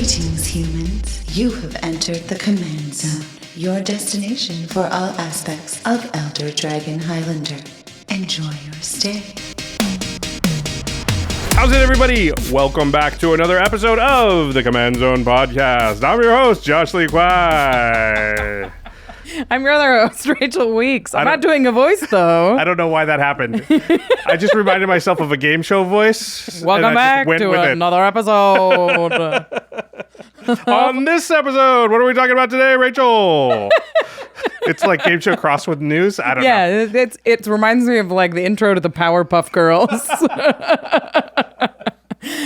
Greetings, humans. You have entered the Command Zone, your destination for all aspects of Elder Dragon Highlander. Enjoy your stay. How's it, everybody? Welcome back to another episode of the Command Zone podcast. I'm your host, Josh Lee Kwai. I'm your other host, Rachel Weeks. I'm not doing a voice, though. I don't know why that happened. I just reminded myself of a game show voice. Welcome back to another episode. On this episode, what are we talking about today, Rachel? It's like game show crossed with news. I don't know. Yeah, it reminds me of like the intro to the Powerpuff Girls.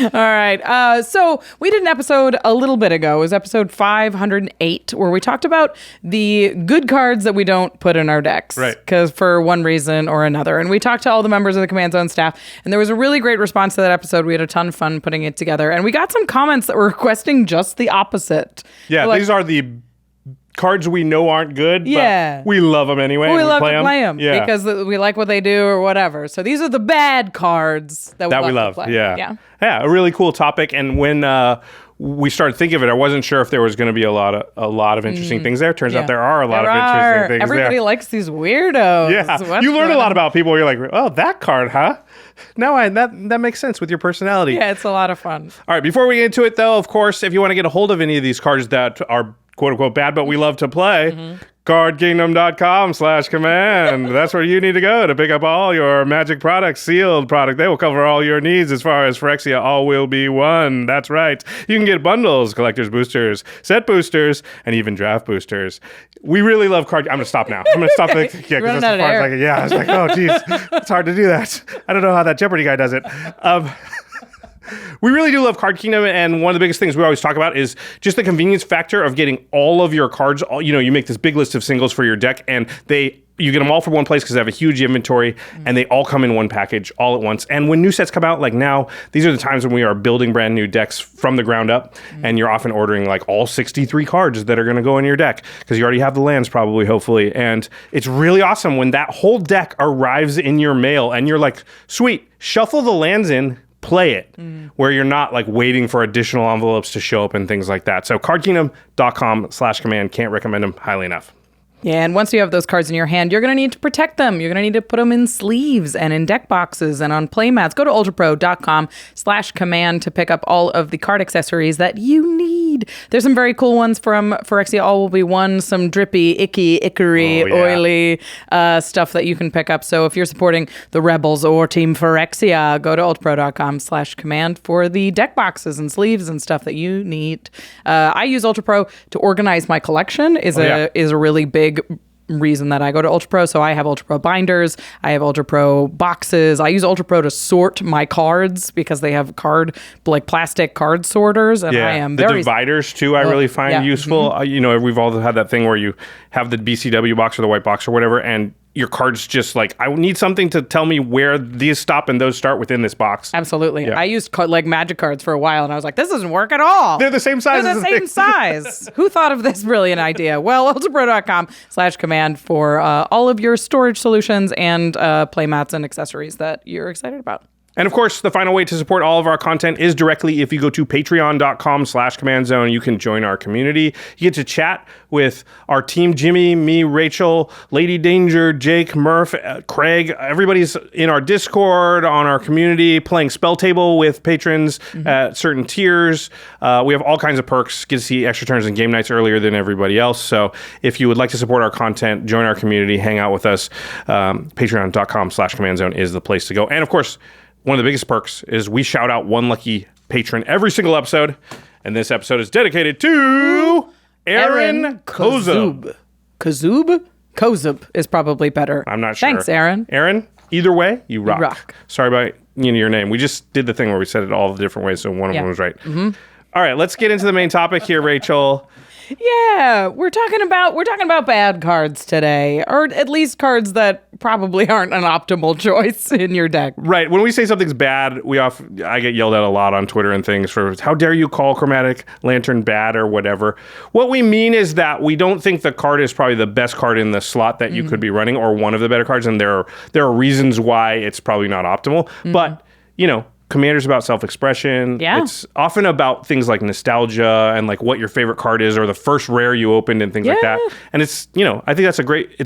All right. So we did an episode a little bit ago. It was episode 508, where we talked about the good cards that we don't put in our decks. Right. Because for one reason or another. And we talked to all the members of the Command Zone staff, and there was a really great response to that episode. We had a ton of fun putting it together. And we got some comments that were requesting just the opposite. Yeah, these are the cards we know aren't good, but we love them anyway. We love to play them yeah. because we like what they do or whatever. So these are the bad cards that we love to play. Yeah, a really cool topic. And when we started thinking of it, I wasn't sure if there was going to be a lot of interesting things there. Turns out there are a lot of interesting things. Everybody likes these weirdos. Yeah, you learn a lot about people. You're like, oh, that card, huh? Now that makes sense with your personality. Yeah, it's a lot of fun. All right, before we get into it, though, of course, if you want to get a hold of any of these cards that are quote-unquote bad, but we love to play, cardkingdom.com/command. That's where you need to go to pick up all your Magic products, sealed product. They will cover all your needs as far as Phyrexia all will be one. That's right. You can get bundles, collector's boosters, set boosters, and even draft boosters. We really love card. I'm going to stop now. I'm going to stop. I was like, oh, geez, it's hard to do that. I don't know how that Jeopardy guy does it. We really do love Card Kingdom, and one of the biggest things we always talk about is just the convenience factor of getting all of your cards. You make this big list of singles for your deck, and you get them all from one place because they have a huge inventory, and they all come in one package all at once. And when new sets come out, like now, these are the times when we are building brand new decks from the ground up, and you're often ordering like all 63 cards that are going to go in your deck because you already have the lands probably, hopefully. And it's really awesome when that whole deck arrives in your mail, and you're like, sweet, shuffle the lands in, play it, where you're not like waiting for additional envelopes to show up and things like that. So cardkingdom.com/command. Can't recommend them highly enough. Yeah, and once you have those cards in your hand, you're going to need to protect them. You're going to need to put them in sleeves and in deck boxes and on playmats. Go to ultrapro.com/command to pick up all of the card accessories that you need. There's some very cool ones from Phyrexia All Will Be One, some drippy, icky, ickery, oily stuff that you can pick up. So if you're supporting the Rebels or Team Phyrexia, go to ultrapro.com/command for the deck boxes and sleeves and stuff that you need. I use UltraPro to organize my collection. Is a really big reason that I go to UltraPro. So I have UltraPro binders, I have UltraPro boxes. I use UltraPro to sort my cards because they have plastic card sorters, and I am the dividers too. I really find useful. We've all had that thing where you have the BCW box or the white box or whatever, and your cards just like, I need something to tell me where these stop and those start within this box. Absolutely. Yeah. I used like Magic cards for a while, and I was like, this doesn't work at all. They're the same size. They're the same size. Who thought of this brilliant idea? Well, ultrapro.com/command for all of your storage solutions and playmats and accessories that you're excited about. And of course, the final way to support all of our content is directly if you go to patreon.com/commandzone. You can join our community. You get to chat with our team, Jimmy, me, Rachel, Ladee Danger, Jake, Murph, Craig. Everybody's in our Discord, on our community, playing Spell Table with patrons at certain tiers. We have all kinds of perks. Get to see extra turns and game nights earlier than everybody else. So if you would like to support our content, join our community, hang out with us, patreon.com/commandzone is the place to go. And of course, one of the biggest perks is we shout out one lucky patron every single episode. And this episode is dedicated to Aaron Kozub. Kozub is probably better. I'm not sure. Thanks, Aaron. Aaron, either way, you rock. You rock. Sorry about your name. We just did the thing where we said it all the different ways, so one of them was right. All right, let's get into the main topic here, Rachel. Yeah, we're talking about bad cards today, or at least cards that probably aren't an optimal choice in your deck. Right. When we say something's bad, I get yelled at a lot on Twitter and things for how dare you call Chromatic Lantern bad or whatever. What we mean is that we don't think the card is probably the best card in the slot that you could be running, or one of the better cards, and there are reasons why it's probably not optimal. But Commander's about self-expression. Yeah. It's often about things like nostalgia and like what your favorite card is or the first rare you opened and things like that. And it's, I think it's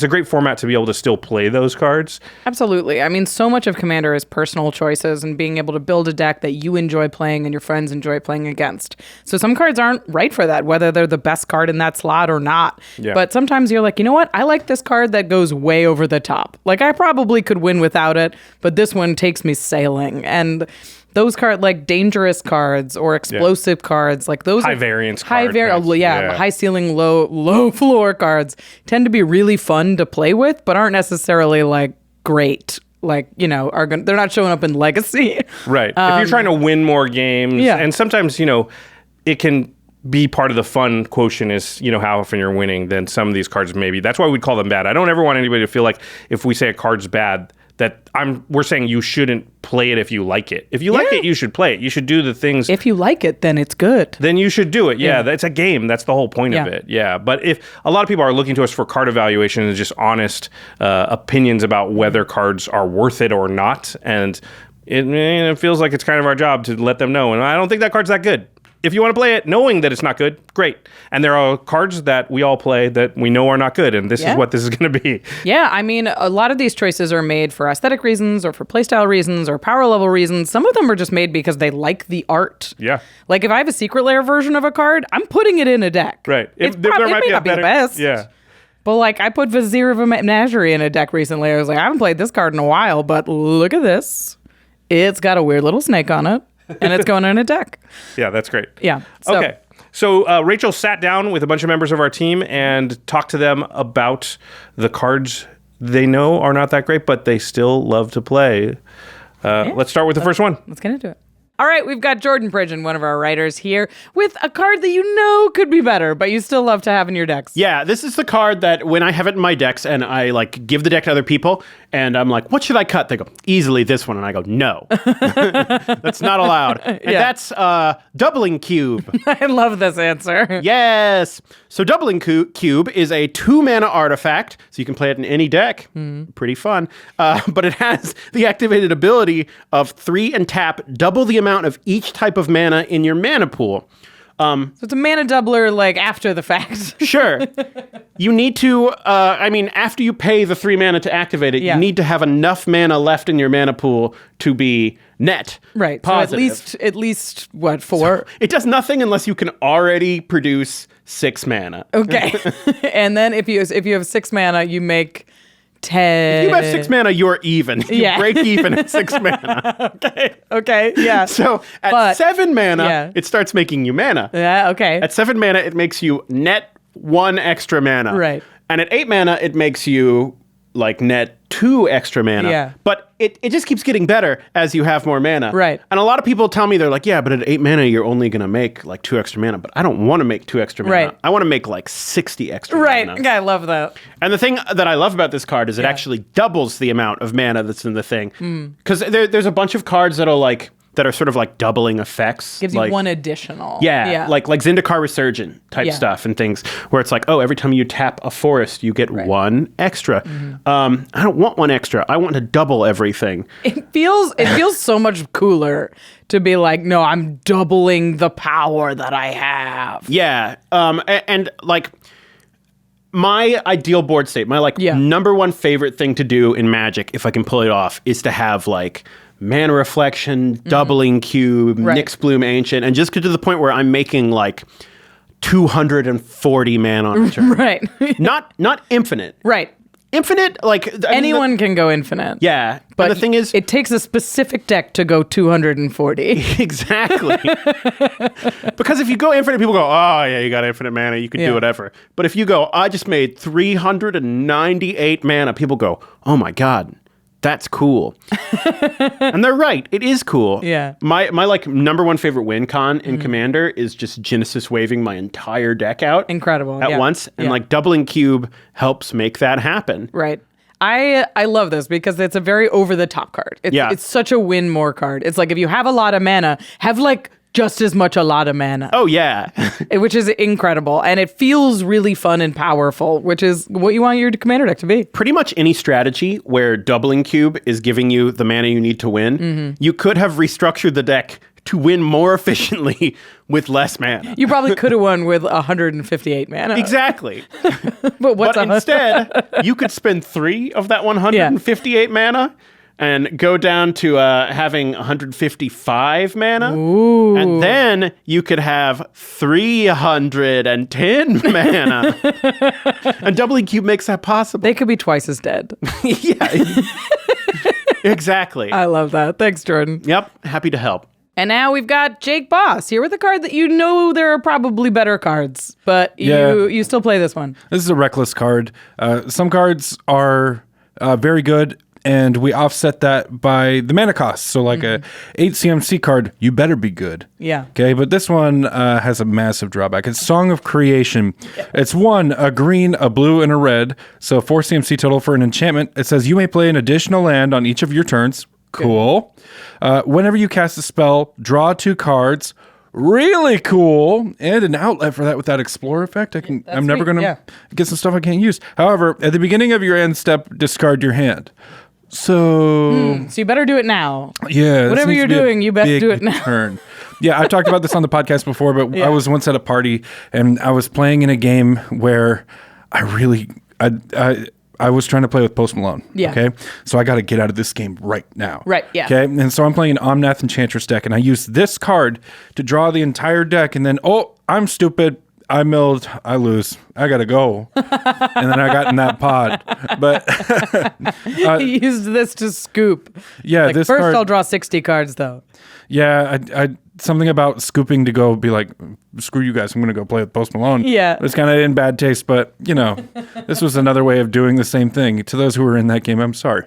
a great format to be able to still play those cards. Absolutely. I mean, so much of Commander is personal choices and being able to build a deck that you enjoy playing and your friends enjoy playing against. So some cards aren't right for that, whether they're the best card in that slot or not. Yeah. But sometimes you're like, you know what? I like this card that goes way over the top. Like I probably could win without it, but this one takes me sailing. And those cards, like dangerous cards or explosive cards, like those high variance cards. High ceiling, low floor cards tend to be really fun to play with, but aren't necessarily like great. Like, they're not showing up in Legacy. Right. If you're trying to win more games, and sometimes, it can be part of the fun quotient is, how often you're winning, then some of these cards maybe. That's why we call them bad. I don't ever want anybody to feel like if we say a card's bad, that we're saying you shouldn't play it if you like it. If you like it, you should play it. You should do the things. If you like it, then it's good. Then you should do it. Yeah, that's a game. That's the whole point of it. Yeah, but if a lot of people are looking to us for card evaluation and just honest opinions about whether cards are worth it or not, and it feels like it's kind of our job to let them know. And I don't think that card's that good. If you want to play it knowing that it's not good, great. And there are cards that we all play that we know are not good, and this is what this is going to be. Yeah, I mean, a lot of these choices are made for aesthetic reasons or for playstyle reasons or power level reasons. Some of them are just made because they like the art. Yeah. Like if I have a secret lair version of a card, I'm putting it in a deck. Right. It may not be the best. Yeah. But like I put Vizier of a Menagerie in a deck recently. I was like, I haven't played this card in a while, but look at this. It's got a weird little snake on it. And it's going in a deck. Yeah, that's great. Yeah. Okay. So Rachel sat down with a bunch of members of our team and talked to them about the cards they know are not that great, but they still love to play. Let's start with the first one. Let's get into it. All right, we've got Jordan Pridgen, one of our writers here, with a card that you know could be better, but you still love to have in your decks. Yeah, this is the card that when I have it in my decks and I like give the deck to other people and I'm like, what should I cut? They go, easily this one. And I go, no, that's not allowed. And that's Doubling Cube. I love this answer. Yes. So Doubling Cube is a 2-mana artifact, so you can play it in any deck. Pretty fun. But it has the activated ability of 3 and tap, double the amount of each type of mana in your mana pool. So it's a mana doubler, like, after the fact. Sure. You need to, after you pay the 3 mana to activate it, you need to have enough mana left in your mana pool to be net. Right. Positive. So at least, what, 4? So it does nothing unless you can already produce 6 mana. Okay. And then if you have 6 mana, you make 10. If you have 6 mana, you're even. You break even at 6 mana. Okay, yeah. So at 7 mana, it starts making you mana. Yeah, okay. At 7 mana, it makes you net 1 extra mana. Right. And at 8 mana, it makes you like net 2 extra mana. Yeah. But it just keeps getting better as you have more mana. Right. And a lot of people tell me, they're like, yeah, but at 8 mana, you're only going to make like 2 extra mana. But I don't want to make 2 extra mana. Right. I want to make like 60 extra mana. Right. Okay, I love that. And the thing that I love about this card is it actually doubles the amount of mana that's in the thing. Because there's a bunch of cards that are sort of like doubling effects. Gives you 1 additional. Yeah, like Zendikar Resurgent type stuff and things where it's like, oh, every time you tap a forest, you get 1 extra. I don't want 1 extra. I want to double everything. It feels so much cooler to be like, no, I'm doubling the power that I have. Yeah, and like my ideal board state, my number one favorite thing to do in Magic, if I can pull it off, is to have like Mana Reflection, Doubling Cube, Nyx Bloom Ancient, and just get to the point where I'm making like 240 mana on a turn. Right. Not infinite. Right. Infinite, like anyone can go infinite. Yeah, but the thing is, it takes a specific deck to go 240. Exactly. Because if you go infinite, people go, "Oh yeah, you got infinite mana, you can do whatever." But if you go, "I just made 398 mana," people go, "Oh my god, that's cool." And they're right. It is cool. Yeah. My like number one favorite win con in Commander is just Genesis waving my entire deck out. Incredible. At once. And like Doubling Cube helps make that happen. Right. I love this because it's a very over the top card. It's such a win more card. It's like if you have a lot of mana, have like just as much a lot of mana. Oh, yeah. Which is incredible. And it feels really fun and powerful, which is what you want your commander deck to be. Pretty much any strategy where doubling cube is giving you the mana you need to win, you could have restructured the deck to win more efficiently with less mana. You probably could have won with 158 mana. Exactly. But instead, you could spend 3 of that 158 mana and go down to having 155 mana. Ooh. And then you could have 310 mana. And doubling cube makes that possible. They could be twice as dead. Yeah. Exactly. I love that. Thanks, Jordan. Yep. Happy to help. And now we've got Jake Boss here with a card that you know there are probably better cards, but you still play this one. This is a reckless card. Some cards are very good, and we offset that by the mana cost. So like a 8 CMC card, you better be good. Yeah. Okay, but this one has a massive drawback. It's Song of Creation. It's 1, a green, a blue, and a red. So 4 CMC total for an enchantment. It says you may play an additional land on each of your turns. Cool. Whenever you cast a spell, draw 2 cards. Really cool. And an outlet for that with that Explorer effect. I'm never going to get some stuff I can't use. However, at the beginning of your end step, discard your hand. So you better do it now. Yeah. Whatever you're doing, you better do it now. Turn. Yeah, I've talked about this on the podcast before, but I was once at a party and I was playing in a game where I was trying to play with Post Malone. Yeah. Okay. So I got to get out of this game right now. Right. Yeah. Okay. And so I'm playing an Omnath Enchantress deck, and I used this card to draw the entire deck. And then, I'm stupid. I milled. I lose. I got to go. And then I got in that pod. But he used this to scoop. Yeah. This first card, I'll draw 60 cards, though. Yeah. I something about scooping to go be like, screw you guys. I'm going to go play with Post Malone. Yeah. It's kind of in bad taste, but this was another way of doing the same thing. To those who were in that game, I'm sorry.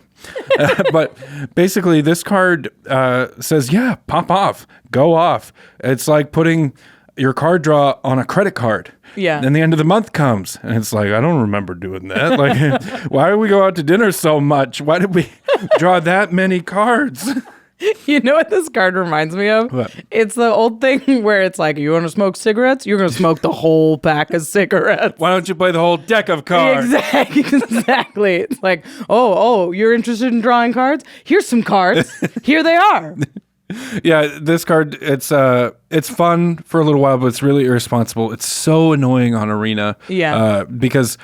But basically this card says, pop off, go off. It's like putting your card draw on a credit card. Yeah. Then the end of the month comes and it's like, I don't remember doing that. Like, why did we go out to dinner so much? Why did we draw that many cards? You know what this card reminds me of? What? It's the old thing where it's like, you want to smoke cigarettes? You're going to smoke the whole pack of cigarettes. Why don't you play the whole deck of cards? Exactly. It's like, you're interested in drawing cards? Here's some cards. Here they are. Yeah, this card, it's fun for a little while, but it's really irresponsible. It's so annoying on Arena. Yeah. Because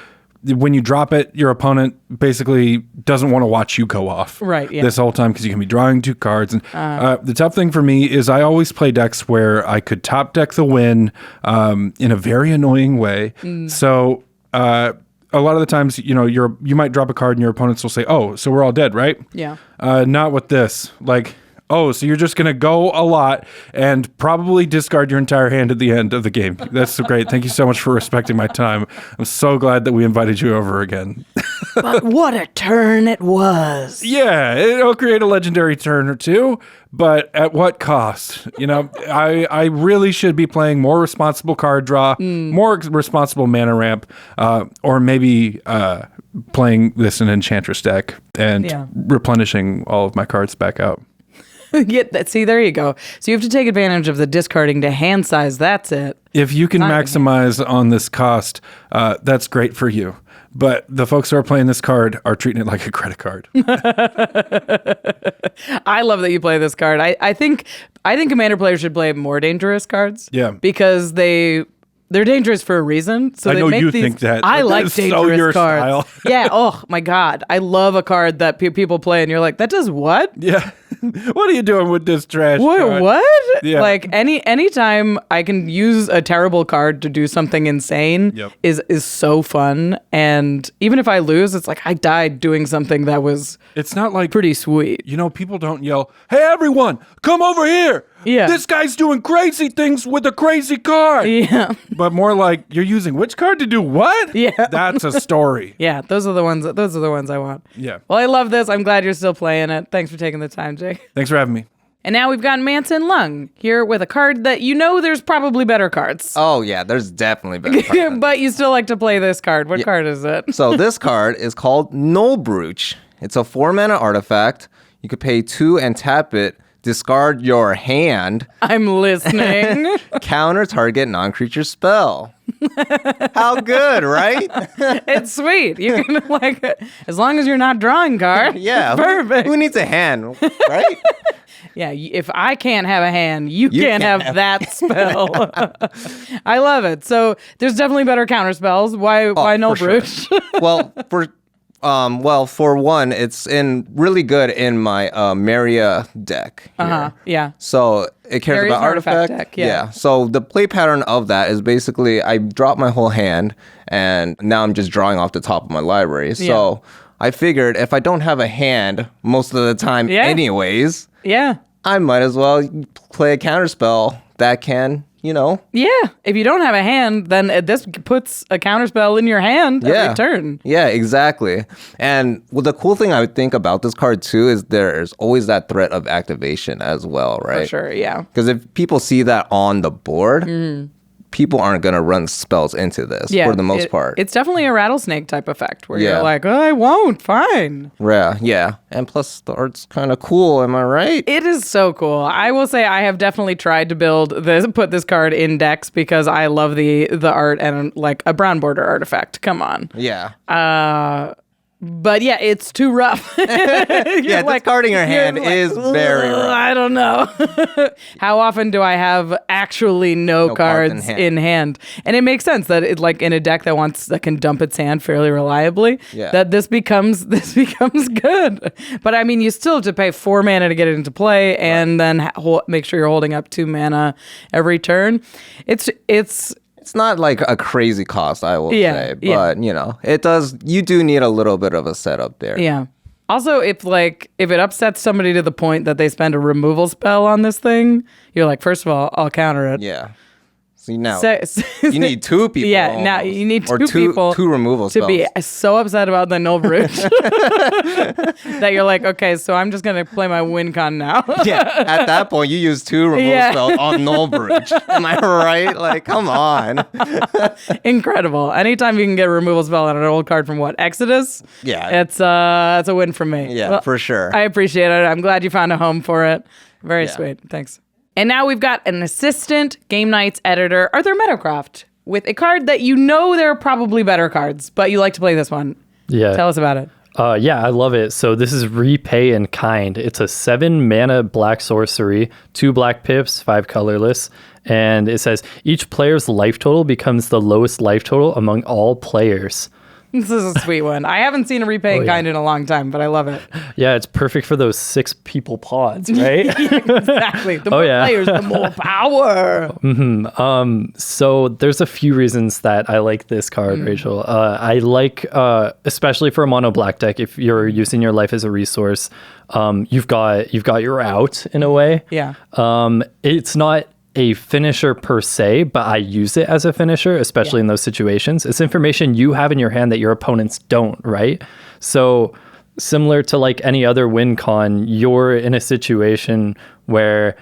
when you drop it, your opponent basically doesn't want to watch you go off this whole time because you can be drawing 2 cards. And the tough thing for me is I always play decks where I could top deck the win in a very annoying way. So a lot of the times, you might drop a card and your opponents will say, so we're all dead, right? Yeah. Not with this. Like, so you're just going to go a lot and probably discard your entire hand at the end of the game. That's great. Thank you so much for respecting my time. I'm so glad that we invited you over again. But what a turn it was. Yeah, it'll create a legendary turn or 2, but at what cost? I really should be playing more responsible card draw, more responsible mana ramp, or maybe playing this in Enchantress deck and replenishing all of my cards back out. See, there you go. So you have to take advantage of the discarding to hand size. That's it. If you can maximize on this cost, that's great for you. But the folks who are playing this card are treating it like a credit card. I love that you play this card. I think Commander players should play more dangerous cards. Yeah. Because they're dangerous for a reason. So I they know make you these, think that. I That like is dangerous so your cards. style. Yeah. Oh my God. I love a card that people play and you're like, that does what? Yeah. What are you doing with this trash card? What? Yeah. Like anytime I can use a terrible card to do something insane is so fun. And even if I lose, it's like I died doing something that was It's not like pretty sweet. People don't yell, "Hey everyone, come over here. Yeah. This guy's doing crazy things with a crazy card." Yeah. But more like, you're using which card to do what? Yeah. That's a story. Yeah, those are the ones I want. Yeah. Well, I love this. I'm glad you're still playing it. Thanks for taking the time, Jake. Thanks for having me. And now we've got Manson Leung here with a card that there's probably better cards. Oh, yeah, there's definitely better cards. But you still like to play this card. What card is it? So this card is called Null Brooch. It's a 4-mana artifact. You could pay 2 and tap it discard your hand, I'm listening. counter target non-creature spell. How good, right? It's sweet. You can like, as long as you're not drawing cards. Yeah. it's perfect. Who needs a hand, right? Yeah, if I can't have a hand, you can't have that spell. I love it. So there's definitely better counter spells. Why Null Brooch? Well, for one, it's really good in my Maria deck. Here. Yeah. So it cares Maria's about an artifact artifact. deck, yeah. So the play pattern of that is basically I drop my whole hand, and now I'm just drawing off the top of my library. So I figured if I don't have a hand most of the time, anyways, I might as well play a counterspell that can, Yeah. If you don't have a hand, then this puts a counterspell in your hand every turn. Yeah, exactly. And the cool thing I would think about this card too is there's always that threat of activation as well, right? For sure, yeah. Because if people see that on the board, people aren't going to run spells into this for the most part. It's definitely a rattlesnake type effect where you're like, I won't, fine. Yeah. And plus the art's kind of cool, am I right? It is so cool. I will say I have definitely tried to put this card in decks because I love the art and like a brown border artifact. Come on. Yeah. But yeah, it's too rough. Discarding your hand is very rough. I don't know. How often do I have actually no cards in hand? And it makes sense that it like in a deck that can dump its hand fairly reliably, that this becomes good. But I mean, you still have to pay 4 mana to get it into play, and then make sure you're holding up 2 mana every turn. It's not like a crazy cost, I will say, but it does. You do need a little bit of a setup there. Yeah. Also, if it upsets somebody to the point that they spend a removal spell on this thing, you're like, first of all, I'll counter it. Yeah. See, now you need 2 people. Yeah, almost. now you need or 2 people. 2 removal to spells. be so upset about the Null Brooch that you're like, okay, so I'm just gonna play my win con now. At that point, you use 2 removal spells on Null Brooch. Am I right? Like, come on. Incredible. Anytime you can get a removal spell on an old card from Exodus? Yeah, it's a win for me. Yeah, well, for sure. I appreciate it. I'm glad you found a home for it. Very sweet. Thanks. And now we've got an assistant Game Nights editor, Arthur Meadowcroft, with a card that there are probably better cards, but you like to play this one. Yeah. Tell us about it. I love it. So this is Repay in Kind. It's a 7 mana black sorcery, 2 black pips, 5 colorless. And it says each player's life total becomes the lowest life total among all players. This is a sweet one. I haven't seen a Repay in Kind in a long time, but I love it. Yeah, it's perfect for those 6 people pods, right? Exactly. The more players, the more power. So there's a few reasons that I like this card, Rachel. I like, especially for a mono black deck, if you're using your life as a resource, you've got your out in a way. Yeah. It's not a finisher per se, but I use it as a finisher, especially in those situations. It's information you have in your hand that your opponents don't, right? So similar to like any other win con, you're in a situation where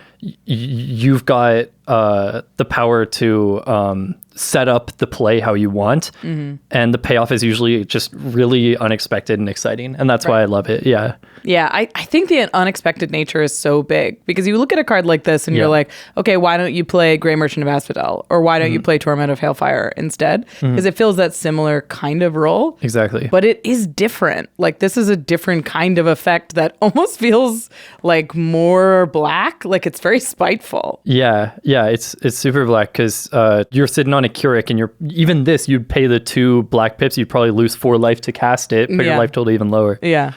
you've got the power to set up the play how you want, and the payoff is usually just really unexpected and exciting, and that's why I love it. Yeah, I think the unexpected nature is so big because you look at a card like this and you're like, okay, why don't you play Grey Merchant of Asphodel, or why don't you play Torment of Hailfire instead? Because it fills that similar kind of role. Exactly. But it is different. Like, this is a different kind of effect that almost feels like more black. Like, it's very spiteful. Yeah, it's super black because you're sitting on a Keurig and you'd pay the 2 black pips, you'd probably lose 4 life to cast it, but your life total even lower. Yeah.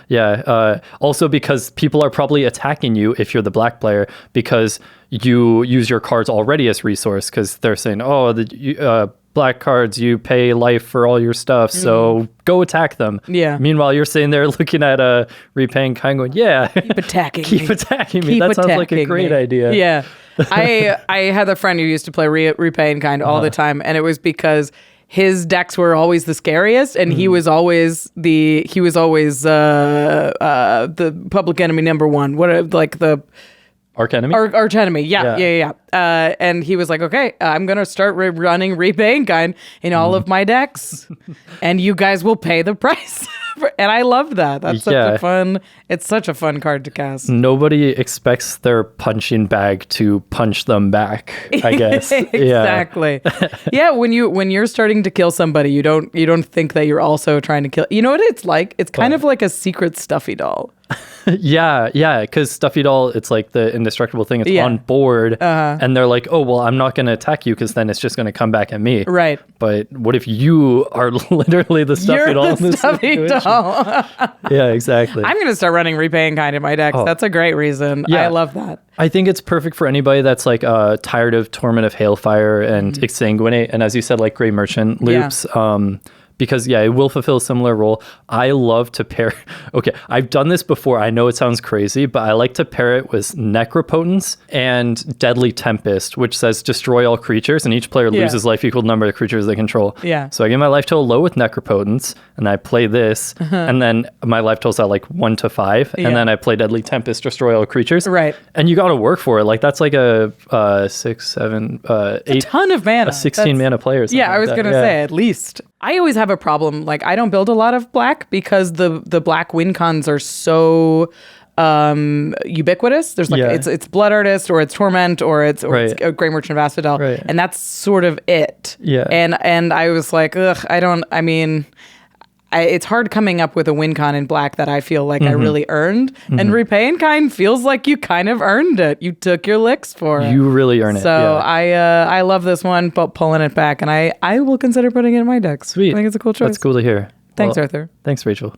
Also because people are probably attacking you if you're the black player because you use your cards already as resource, because they're saying, the black cards, you pay life for all your stuff, so go attack them. Yeah. Meanwhile, you're sitting there looking at a Repay in Kind going, keep attacking me. That sounds like a great idea. Yeah. I had a friend who used to play Repay in Kind all the time, and it was because his decks were always the scariest, and he was always the public enemy number 1. Arch enemy? Arch enemy, yeah. And he was like, okay, I'm going to start running Repay in all of my decks, and you guys will pay the price. And I love that. That's it's such a fun card to cast. Nobody expects their punching bag to punch them back, I guess. Exactly. Yeah, when you're starting to kill somebody, you don't think that you're also trying to kill. You know what it's like? It's kind of like a secret stuffy doll. Yeah, because Stuffy Doll, it's like the indestructible thing. It's on board, and they're like, oh, well, I'm not going to attack you because then it's just going to come back at me. Right. But what if you are literally the Stuffy Doll in this Stuffy Doll. Yeah, exactly. I'm going to start running Repay in my decks. That's a great reason. Yeah. I love that. I think it's perfect for anybody that's like tired of Torment of Hailfire and Exsanguinate, and as you said, like Grey Merchant loops. Because it will fulfill a similar role. I love to pair. Okay, I've done this before. I know it sounds crazy, but I like to pair it with Necropotence and Deadly Tempest, which says destroy all creatures, and each player loses life equal to number of creatures they control. Yeah. So I get my life total low with Necropotence, and I play this, and then my life total's at like 1 to 5, and then I play Deadly Tempest, destroy all creatures. Right. And you got to work for it. Like that's like a 6, 7, 8, a ton of mana. A 16 mana player. Yeah, I was gonna say at least. I always have a problem. Like I don't build a lot of black because the black win cons are so ubiquitous. There's like it's Blood Artist or it's Torment or it's Grey Merchant of Asphodel, and that's sort of it. Yeah. And I was like, it's hard coming up with a win con in black that I feel like I really earned. And Repay in Kind feels like you kind of earned it. You took your licks for it. You really earn it. So I love this one, but pulling it back, and I will consider putting it in my decks. Sweet. I think it's a cool choice. That's cool to hear. Thanks, Arthur. Thanks, Rachel.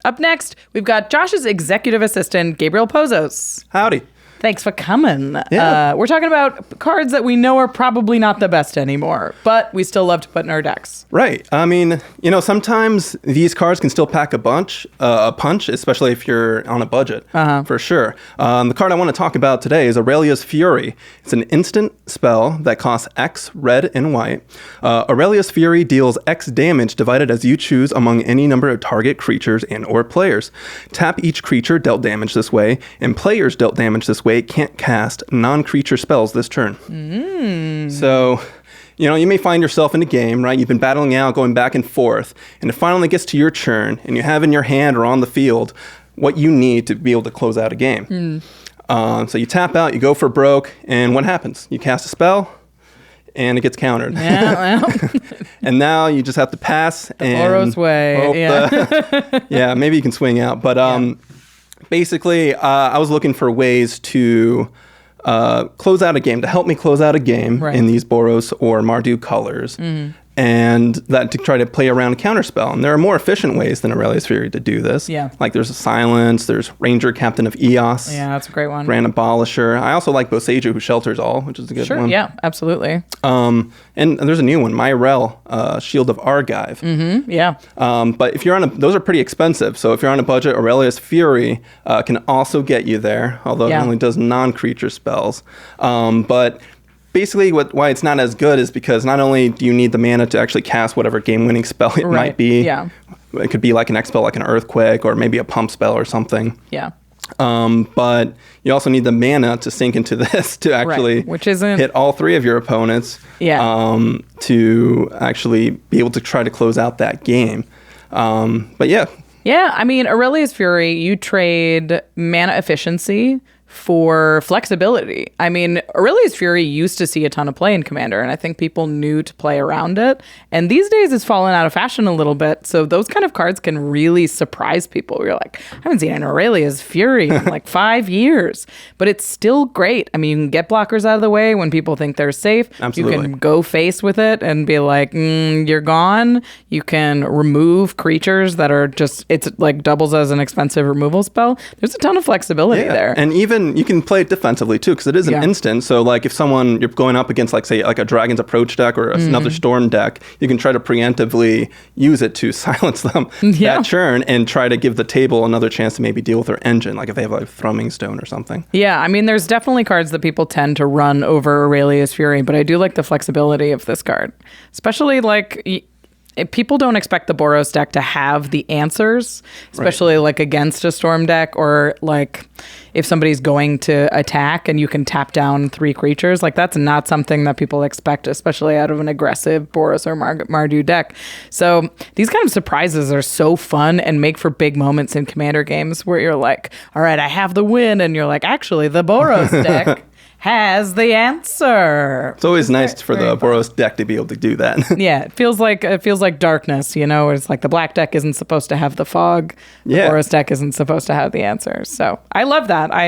Up next, we've got Josh's executive assistant, Gabriel Pozos. Howdy. Thanks for coming. Yeah. We're talking about cards that we know are probably not the best anymore, but we still love to put in our decks. Right. I mean, sometimes these cards can still pack a punch, especially if you're on a budget, for sure. The card I want to talk about today is Aurelia's Fury. It's an instant spell that costs X red and white. Aurelia's Fury deals X damage divided as you choose among any number of target creatures and or players. Tap each creature dealt damage this way, and players dealt damage this way can't cast non-creature spells this turn. So, you may find yourself in a game, right? You've been battling out, going back and forth, and it finally gets to your turn, and you have in your hand or on the field what you need to be able to close out a game. So you tap out, you go for broke, and what happens? You cast a spell, and it gets countered. Yeah, well. And now you just have to pass and Oro's way. Yeah, maybe you can swing out, but basically, I was looking for ways to close out a game, to help me close out a game in these Boros or Mardu colors. And that to try to play around a counterspell. And there are more efficient ways than Aurelia's Fury to do this. Yeah. Like there's a Silence, there's Ranger Captain of Eos. Yeah, that's a great one. Grand Abolisher. I also like Boseiju, who shelters all, which is a good one. Sure, yeah, absolutely. And there's a new one, Myrel, Shield of Argive. Yeah. But if you're those are pretty expensive. So if you're on a budget, Aurelia's Fury can also get you there, although it only does non-creature spells. But basically, why it's not as good is because not only do you need the mana to actually cast whatever game-winning spell it might be. Yeah. It could be like an X spell, like an Earthquake, or maybe a pump spell or something. Yeah. But you also need the mana to sink into this to actually Which isn't... hit all three of your opponents. Yeah. To actually be able to try to close out that game. But yeah. Yeah, I mean, Aurelia's Fury, you trade mana efficiency for flexibility. I mean, Aurelia's Fury used to see a ton of play in Commander, and I think people knew to play around it. And these days it's fallen out of fashion a little bit. So those kind of cards can really surprise people. You're like, I haven't seen an Aurelia's Fury in like 5 years, but it's still great. I mean, you can get blockers out of the way when people think they're safe. Absolutely. You can go face with it and be like, you're gone. You can remove creatures that are just, it's like doubles as an expensive removal spell. There's a ton of flexibility there. And even you can play it defensively too, because it is an instant. So like if you're going up against like say like a Dragon's Approach deck or another Storm deck, you can try to preemptively use it to silence them that turn and try to give the table another chance to maybe deal with their engine, like if they have like Thrumming Stone or something. Yeah, I mean there's definitely cards that people tend to run over Aurelia's Fury, but I do like the flexibility of this card, especially like people don't expect the Boros deck to have the answers, especially like against a Storm deck, or like if somebody's going to attack and you can tap down 3 creatures. Like that's not something that people expect, especially out of an aggressive Boros or Mardu deck. So these kind of surprises are so fun and make for big moments in Commander games where you're like, all right, I have the win, and you're like, actually the Boros deck has the answer. It's always nice for the Boros deck to be able to do that. Yeah, it feels like darkness, you know. It's like the black deck isn't supposed to have the fog. The Boros deck isn't supposed to have the answers. So I love that. I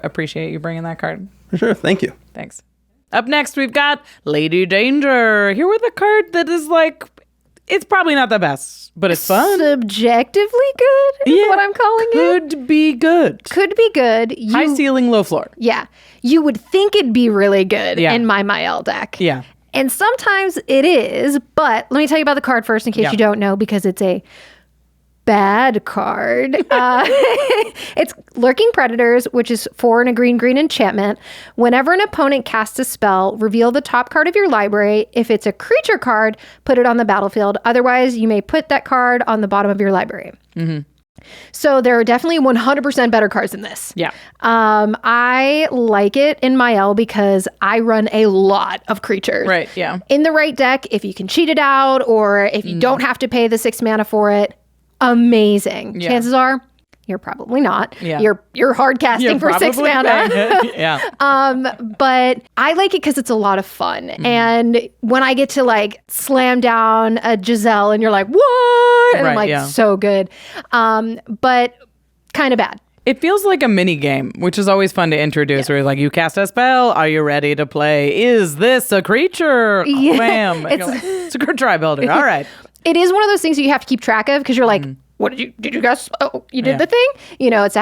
appreciate you bringing that card. For sure. Thank you. Thanks. Up next, we've got Ladee Danger. Here with a card that is like, it's probably not the best, but it's fun. Subjectively good is what I'm calling it. Could be good. Could be good. High ceiling, low floor. Yeah. You would think it'd be really good in my Mael deck. Yeah. And sometimes it is, but let me tell you about the card first in case you don't know, because it's a bad card. It's Lurking Predators, which is 4 and a green enchantment. Whenever an opponent casts a spell, reveal the top card of your library. If it's a creature card, put it on the battlefield. Otherwise, you may put that card on the bottom of your library. Mm-hmm. So there are definitely 100% better cards than this. Yeah. I like it in Mael because I run a lot of creatures. Right, yeah. In the right deck, if you can cheat it out, or if you don't have to pay the 6 mana for it, amazing. Yeah. Chances are you're probably not. Yeah. You're hard casting for 6 mana. Yeah. But I like it because it's a lot of fun. And when I get to like slam down a Giselle and you're like, what? And I'm like, so good. But kind of bad. It feels like a mini game, which is always fun to introduce. Where like, you cast a spell, are you ready to play? Is this a creature? Yeah. Bam. It's a good try builder. All right. It is one of those things you have to keep track of because you're like, what did you guys, you did the thing? You know, it's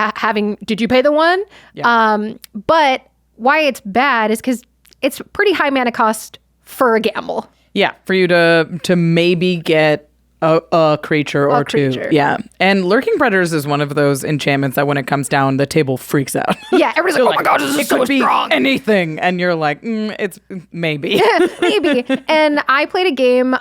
did you pay the 1? Yeah. But why it's bad is because it's pretty high mana cost for a gamble. Yeah, for you to maybe get a creature or two. Yeah. And Lurking Predators is one of those enchantments that when it comes down, the table freaks out. Yeah, everybody's like, oh my God, this is so strong. Anything. And you're like, it's maybe. Maybe. And I played a game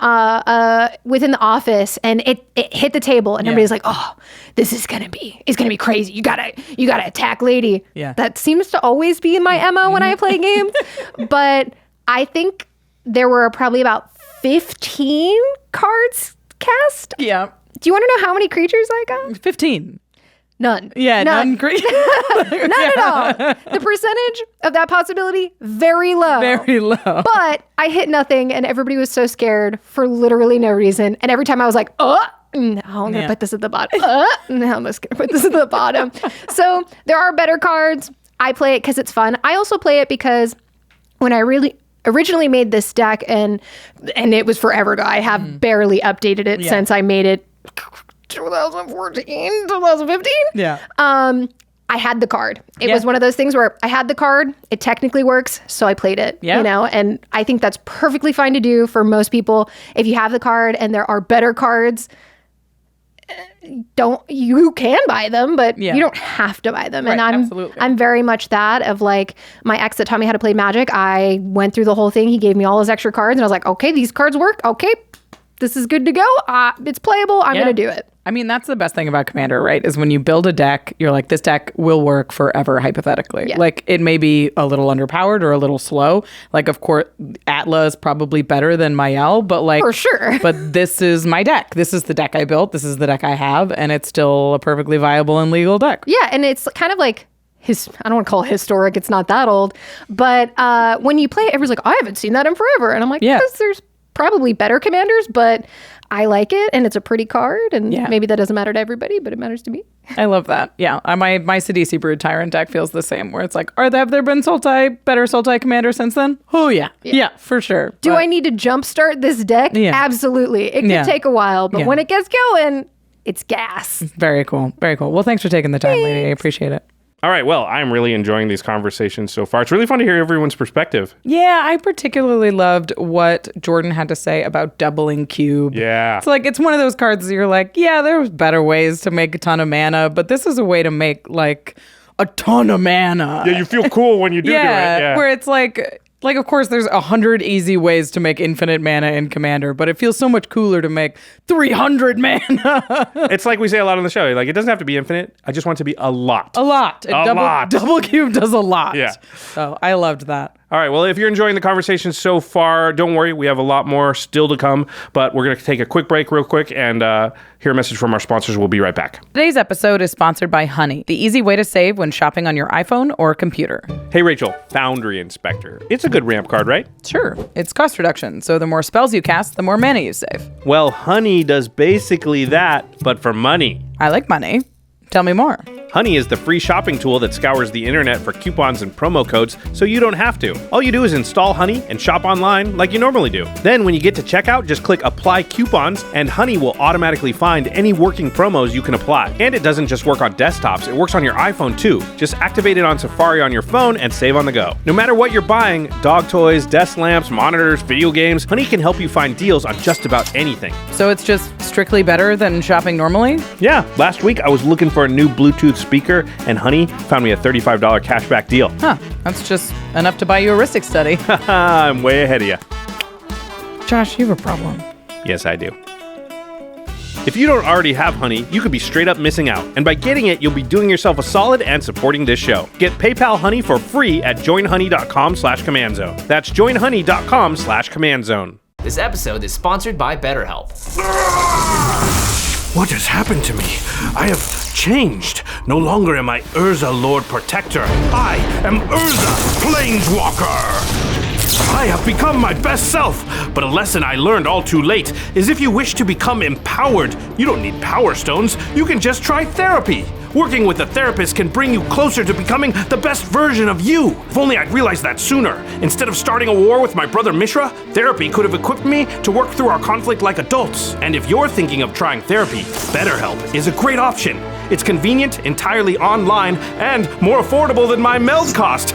within the office and it hit the table and everybody's like, oh, this is gonna be crazy. You gotta attack Ladee. Yeah. That seems to always be in my MO when I play games. But I think there were probably about 15 cards cast. Yeah. Do you want to know how many creatures I got? 15. None. Yeah, none. None at all. The percentage of that possibility, very low. Very low. But I hit nothing and everybody was so scared for literally no reason. And every time I was like, now I'm going to put this at the bottom. Now I'm just going to put this at the bottom. So there are better cards. I play it because it's fun. I also play it because when I originally made this deck and it was forever ago. I have barely updated it since I made it 2014, 2015. Yeah. I had the card. It was one of those things where I had the card. It technically works, so I played it. Yeah. You know, and I think that's perfectly fine to do for most people. If you have the card and there are better cards, you can buy them, but you don't have to buy them. Right, And I'm very much that of like my ex that taught me how to play Magic. I went through the whole thing. He gave me all his extra cards and I was like, okay, these cards work. Okay, this is good to go. It's playable. I'm going to do it. I mean, that's the best thing about Commander, right? Is when you build a deck, you're like, this deck will work forever, hypothetically. Yeah. Like, it may be a little underpowered or a little slow. Like, of course, Atla is probably better than Mael, but like... For sure. But this is my deck. This is the deck I built. This is the deck I have, and it's still a perfectly viable and legal deck. Yeah, and it's kind of like... I don't want to call it historic. It's not that old. But when you play it, everyone's like, I haven't seen that in forever. And I'm like, because there's probably better commanders, but I like it and it's a pretty card. And maybe that doesn't matter to everybody, but it matters to me. I love that. Yeah. My Sidisi Brood Tyrant deck feels the same, where it's like, have there been better Sultai commanders since then? Oh, yeah. Yeah, for sure. Do I need to jumpstart this deck? Yeah. Absolutely. It could take a while, but when it gets going, it's gas. Very cool. Very cool. Well, thanks for taking the time, Ladee. I appreciate it. All right. Well, I'm really enjoying these conversations so far. It's really fun to hear everyone's perspective. Yeah, I particularly loved what Jordan had to say about doubling cube. Yeah. It's like, it's one of those cards that you're like, yeah, there's better ways to make a ton of mana, but this is a way to make like a ton of mana. Yeah, you feel cool when you do it. Yeah. Where it's like, Like, of course, there's 100 easy ways to make infinite mana in Commander, but it feels so much cooler to make 300 mana. It's like we say a lot on the show. Like, it doesn't have to be infinite. I just want it to be a lot. A lot. Double cube does a lot. Yeah. So I loved that. All right, well, if you're enjoying the conversation so far, don't worry. We have a lot more still to come, but we're going to take a quick break real quick and hear a message from our sponsors. We'll be right back. Today's episode is sponsored by Honey, the easy way to save when shopping on your iPhone or computer. Hey, Rachel, Foundry Inspector. It's a good ramp card, right? Sure. It's cost reduction, so the more spells you cast, the more mana you save. Well, Honey does basically that, but for money. I like money. Tell me more. Honey is the free shopping tool that scours the internet for coupons and promo codes, so you don't have to. All you do is install Honey and shop online like you normally do. Then when you get to checkout, just click Apply Coupons, and Honey will automatically find any working promos you can apply. And it doesn't just work on desktops, it works on your iPhone too. Just activate it on Safari on your phone and save on the go. No matter what you're buying, dog toys, desk lamps, monitors, video games, Honey can help you find deals on just about anything. So it's just strictly better than shopping normally? Yeah, last week I was looking for a new Bluetooth speaker, and Honey found me a $35 cashback deal. Huh, that's just enough to buy you a Ristic study. I'm way ahead of you. Josh, you have a problem. Yes, I do. If you don't already have Honey, you could be straight up missing out. And by getting it, you'll be doing yourself a solid and supporting this show. Get PayPal Honey for free at joinhoney.com/commandzone. That's joinhoney.com/commandzone. This episode is sponsored by BetterHelp. What has happened to me? I have changed. No longer am I Urza Lord Protector. I am Urza Planeswalker. I have become my best self, but a lesson I learned all too late is if you wish to become empowered, you don't need power stones, you can just try therapy. Working with a therapist can bring you closer to becoming the best version of you. If only I'd realized that sooner. Instead of starting a war with my brother Mishra, therapy could have equipped me to work through our conflict like adults. And if you're thinking of trying therapy, BetterHelp is a great option. It's convenient, entirely online, and more affordable than my meld cost.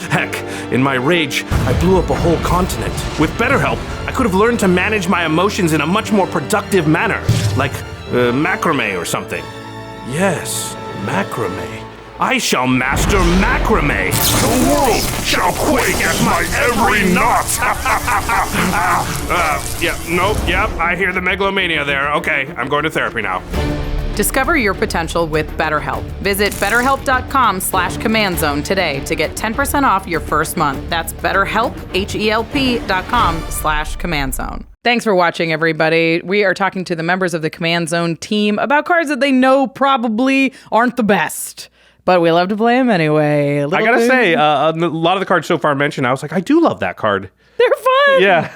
Heck, in my rage, I blew up a whole continent. With BetterHelp, I could have learned to manage my emotions in a much more productive manner, like macrame or something. Yes, macrame. I shall master macrame. The world shall quake at my every knot. I hear the megalomania there. Okay, I'm going to therapy now. Discover your potential with BetterHelp. Visit BetterHelp.com/commandzone today to get 10% off your first month. That's BetterHelp, HELP.com/commandzone. Thanks for watching, everybody. We are talking to the members of the Command Zone team about cards that they know probably aren't the best, but we love to play them anyway. I gotta say, a lot of the cards so far mentioned, I was like, I do love that card. They're fun. Yeah.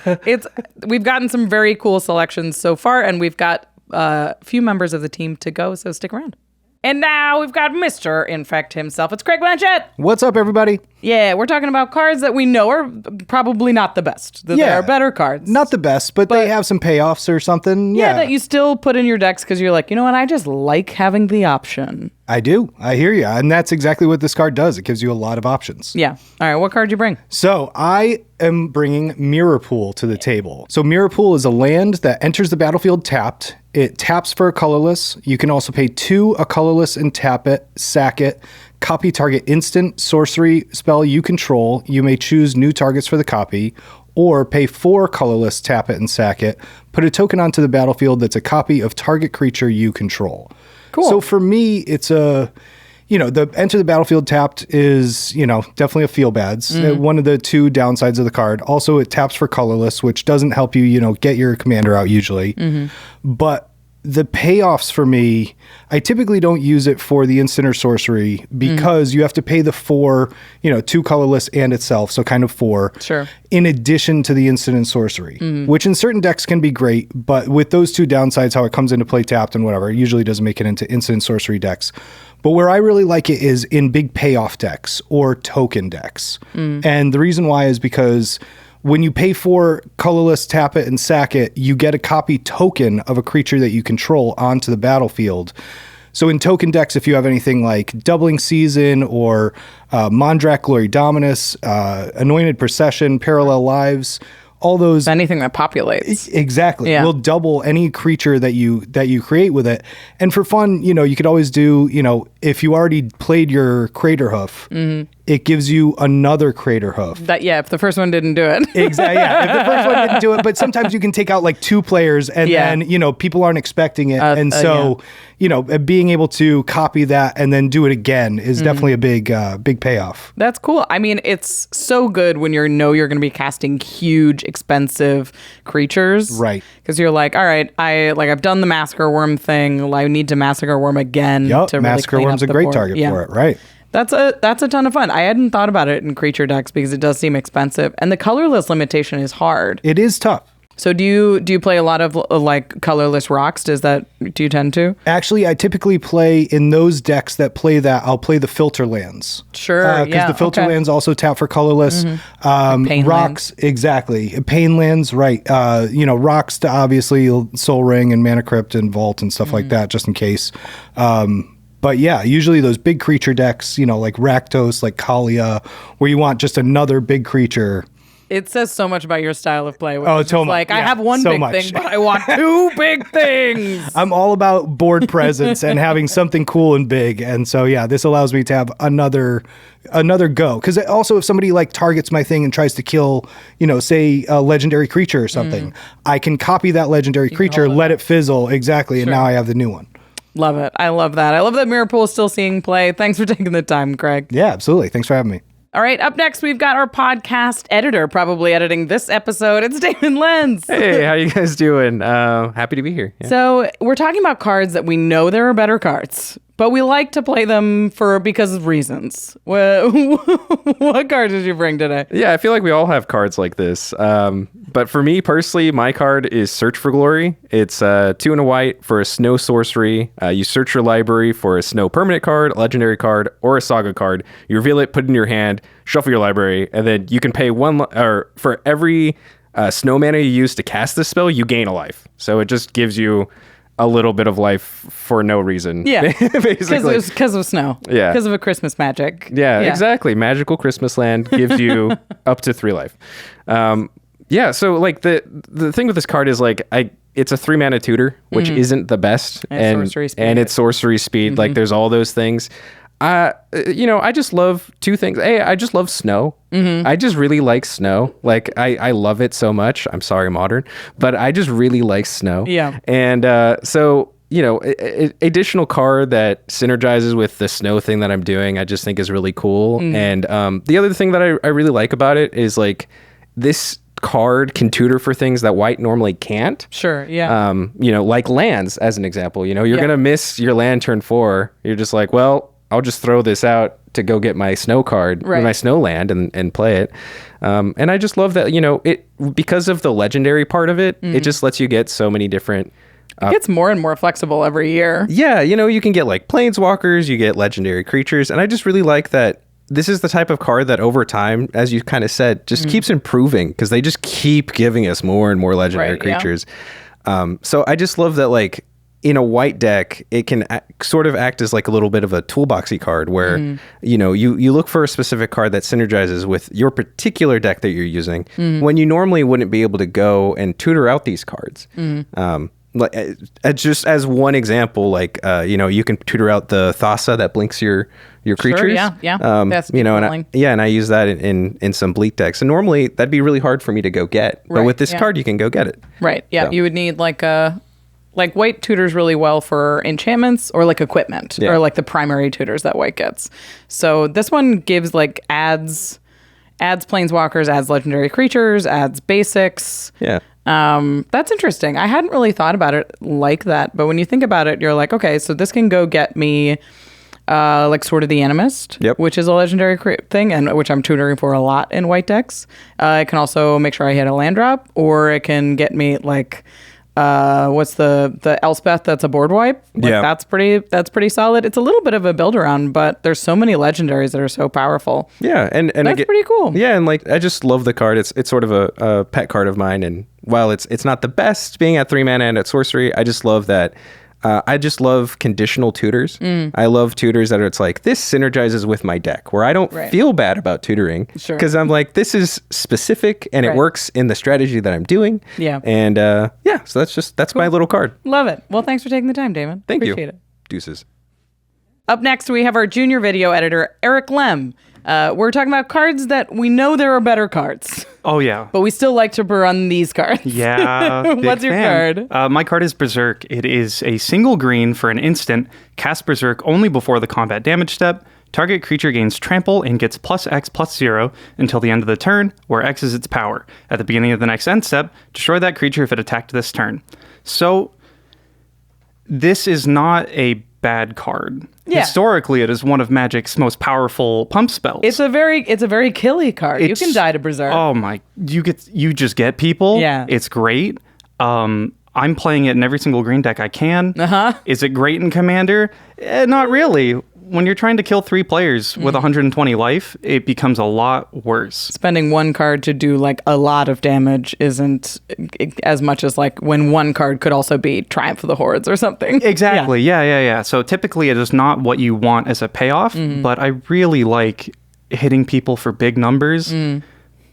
We've gotten some very cool selections so far, and we've got a few members of the team to go, so stick around. And now we've got Mr. Infect himself. It's Craig Blanchette. What's up, everybody? Yeah, we're talking about cards that we know are probably not the best. They are better cards. Not the best, but they have some payoffs or something. Yeah, that you still put in your decks because you're like, you know what, I just like having the option. I do. I hear you. And that's exactly what this card does. It gives you a lot of options. Yeah. All right, what card you bring? So I am bringing Mirrorpool to the table. So Mirrorpool is a land that enters the battlefield tapped. It taps for a colorless. You can also pay 2 a colorless and tap it, sack it, copy target instant sorcery spell you control. You may choose new targets for the copy, or pay 4 colorless, tap it and sack it. Put a token onto the battlefield that's a copy of target creature you control. Cool. So for me, it's the enter the battlefield tapped is, definitely a feel bads. One of the 2 downsides of the card. Also, it taps for colorless, which doesn't help you, get your commander out usually. But the payoffs for me, I typically don't use it for the instant or sorcery because you have to pay the 4, 2 colorless and itself, so kind of 4. Sure. In addition to the instant and sorcery, which in certain decks can be great, but with those 2 downsides, how it comes into play tapped and whatever, it usually doesn't make it into instant and sorcery decks. But where I really like it is in big payoff decks or token decks. And the reason why is because when you pay 4 colorless, tap it, and sack it, you get a copy token of a creature that you control onto the battlefield. So in token decks, if you have anything like Doubling Season or Mondrak Glory Dominus, Anointed Procession, Parallel Lives, all those, anything that populates, exactly, will double any creature that you create with it. And for fun, you could always do, if you already played your Craterhoof, it gives you another crater hoof. If the first one didn't do it. Exactly. Yeah, if the first one didn't do it, but sometimes you can take out like 2 players and then, people aren't expecting it. And so, being able to copy that and then do it again is definitely a big payoff. That's cool. I mean, it's so good when you're going to be casting huge, expensive creatures. Right. Because you're like, all right, I've done the Massacre Worm thing. I need to Massacre Worm again to really Massacre clean Worm's up a the great board. target for it, right? That's a ton of fun. I hadn't thought about it in creature decks because it does seem expensive, and the colorless limitation is hard. It is tough. So do you play a lot of like colorless rocks? Do you tend to? Actually, I typically play in those decks that play that. I'll play the filter lands. Sure, because the filter lands also tap for colorless. Like pain rocks, lands. exactly. Pain lands, right? Rocks to obviously Soul Ring and Mana Crypt and Vault and stuff like that, just in case. But yeah, usually those big creature decks, like Rakdos, like Kalia, where you want just another big creature. It says so much about your style of play. Oh, so much. Like, I Yeah, have one so big much. thing, but I want 2 big things. I'm all about board presence and having something cool and big. And so, yeah, this allows me to have another go. Because also, if somebody like targets my thing and tries to kill, say a legendary creature or something, I can copy that legendary creature, let it fizzle. Exactly. And now I have the new one. Love it. I love that. I love that Mirrorpool is still seeing play. Thanks for taking the time, Greg. Yeah, absolutely. Thanks for having me. All right, up next, we've got our podcast editor probably editing this episode. It's Damen Lenz. Hey, how you guys doing? Happy to be here. Yeah. So we're talking about cards that we know there are better cards, but we like to play them because of reasons. What card did you bring today? Yeah, I feel like we all have cards like this. But for me personally, my card is Search for Glory. It's 2 and a white for a snow sorcery. You search your library for a snow permanent card, a legendary card, or a saga card. You reveal it, put it in your hand, shuffle your library, and then you can pay for every snow mana you use to cast this spell, you gain a life. So it just gives you a little bit of life for no reason. Yeah, basically. Because of snow. Yeah. Because of a Christmas magic. Yeah, exactly. Magical Christmas land gives you up to 3 life. So like the thing with this card is like it's a 3 mana tutor, which isn't the best, and sorcery speed. And it's sorcery speed. Like there's all those things. I just love 2 things. I just love snow. I just really like snow. Like I love it so much. I'm sorry, Modern, but I just really like snow. Yeah. And additional card that synergizes with the snow thing that I'm doing, I just think is really cool. And the other thing that I really like about it is like this card can tutor for things that white normally can't. Sure, yeah. Like lands as an example. You're gonna miss your land turn 4. You're just like, well, I'll just throw this out to go get my snow card, my snow land, and play it. And I just love that, it because of the legendary part of it, it just lets you get so many different. It gets more and more flexible every year. Yeah, you can get like planeswalkers, you get legendary creatures, and I just really like that. This is the type of card that over time, as you kind of said, just keeps improving because they just keep giving us more and more legendary creatures. Yeah. So I just love that, like, in a white deck, it can sort of act as like a little bit of a toolboxy card where, you look for a specific card that synergizes with your particular deck that you're using when you normally wouldn't be able to go and tutor out these cards. Just as one example, like, you can tutor out the Thassa that blinks your creatures. Sure, yeah. That's and I use that in some bleak decks. And normally that'd be really hard for me to go get, but with this card, you can go get it. Right. Yeah. So. You would need like white tutors really well for enchantments or like equipment or like the primary tutors that white gets. So this one gives like adds planeswalkers, adds legendary creatures, adds basics. Yeah. That's interesting. I hadn't really thought about it like that, but when you think about it, you're like, okay, so this can go get me like Sword of the Animist, which is a legendary thing, and which I'm tutoring for a lot in white decks. It can also make sure I hit a land drop, or it can get me like what's the Elspeth that's a board wipe. That's pretty solid. It's a little bit of a build around, but there's so many legendaries that are so powerful. Yeah, and that's pretty cool. Yeah, and like I just love the card. It's sort of a pet card of mine, and while it's not the best being at 3 mana and at sorcery, I just love that. I just love conditional tutors. I love tutors that it's like, this synergizes with my deck, where I don't feel bad about tutoring because I'm like, this is specific and it works in the strategy that I'm doing. Yeah. And so that's cool. My little card. Love it. Well, thanks for taking the time, Damen. Thank you. Appreciate it. Deuces. Up next, we have our junior video editor, Eric Lem. We're talking about cards that we know there are better cards. Oh, yeah. But we still like to run these cards. Yeah. What's your card? My card is Berserk. It is a single green for an instant. Cast Berserk only before the combat damage step. Target creature gains trample and gets +X/+0 until the end of the turn, where X is its power. At the beginning of the next end step, destroy that creature if it attacked this turn. So, this is not a bad card. Yeah. Historically, it is one of Magic's most powerful pump spells. It's a very killy card. You can die to Berserk. Oh my! You just get people. Yeah. It's great. I'm playing it in every single green deck I can. Is it great in Commander? Not really. When you're trying to kill 3 players with 120 life, it becomes a lot worse. Spending one card to do like a lot of damage isn't as much as like when one card could also be Triumph of the Hordes or something. Exactly. Yeah. So typically it is not what you want as a payoff, but I really like hitting people for big numbers.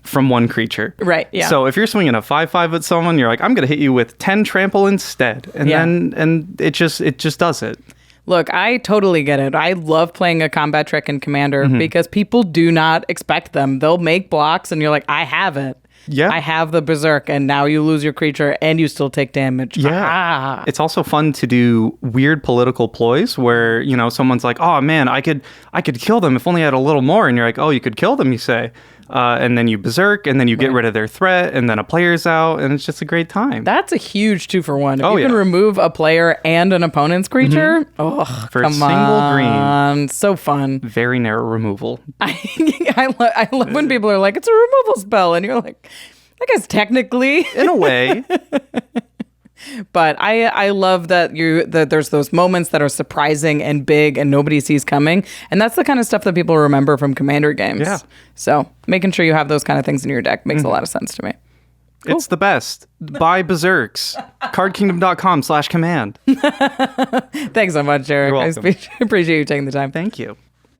From one creature. Right, yeah. So if you're swinging a 5/5 at someone, you're like, I'm going to hit you with 10 trample instead. And then it just does it. Look, I totally get it. I love playing a combat trick in Commander because people do not expect them. They'll make blocks and you're like, I have it. Yeah. I have the Berserk, and now you lose your creature and you still take damage. Yeah. It's also fun to do weird political ploys where, someone's like, oh man, I could kill them if only I had a little more. And you're like, oh, you could kill them, you say. And then you Berserk, and then you get rid of their threat, and then a player's out, and it's just a great time. That's a huge 2-for-1. If you can remove a player and an opponent's creature, for a single green. So fun. Very narrow removal. I love when people are like, it's a removal spell, and you're like, I guess technically. In a way. But I love that there's those moments that are surprising and big and nobody sees coming. And that's the kind of stuff that people remember from Commander games. Yeah. So making sure you have those kind of things in your deck makes a lot of sense to me. Cool. It's the best. Buy Berserks. CardKingdom.com/command. Thanks so much, Eric. You're welcome. I appreciate you taking the time. Thank you.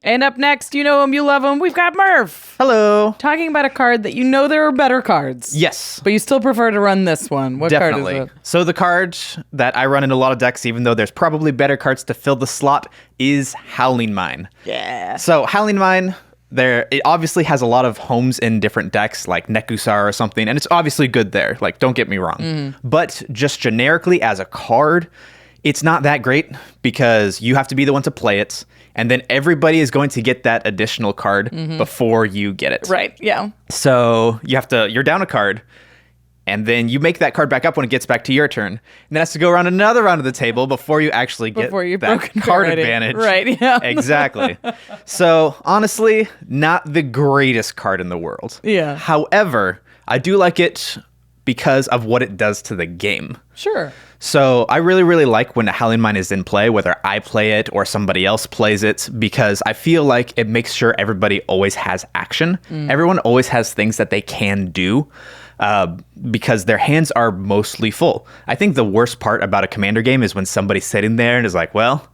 And up next, you know him, you love him, we've got Murph. Hello. Talking about a card that you know there are better cards. Yes. But you still prefer to run this one. What Definitely. card is it? So the card that I run in a lot of decks, even though there's probably better cards to fill the slot, is Howling Mine. Yeah. So Howling Mine, it obviously has a lot of homes in different decks, like Nekusar or something, and it's obviously good there. Like, don't get me wrong. But just generically as a card, it's not that great because you have to be the one to play it. And then everybody is going to get that additional card before you get it. Right, yeah. So you're down a card, and then you make that card back up when it gets back to your turn. And then it has to go around another round of the table before you actually get that card advantage. Right, yeah. Exactly. So honestly, not the greatest card in the world. Yeah. However, I do like it because of what it does to the game. Sure. So I really, really like when Howling Mine is in play, whether I play it or somebody else plays it, because I feel like it makes sure everybody always has action. Everyone always has things that they can do because their hands are mostly full. I think the worst part about a Commander game is when somebody's sitting there and is like, well,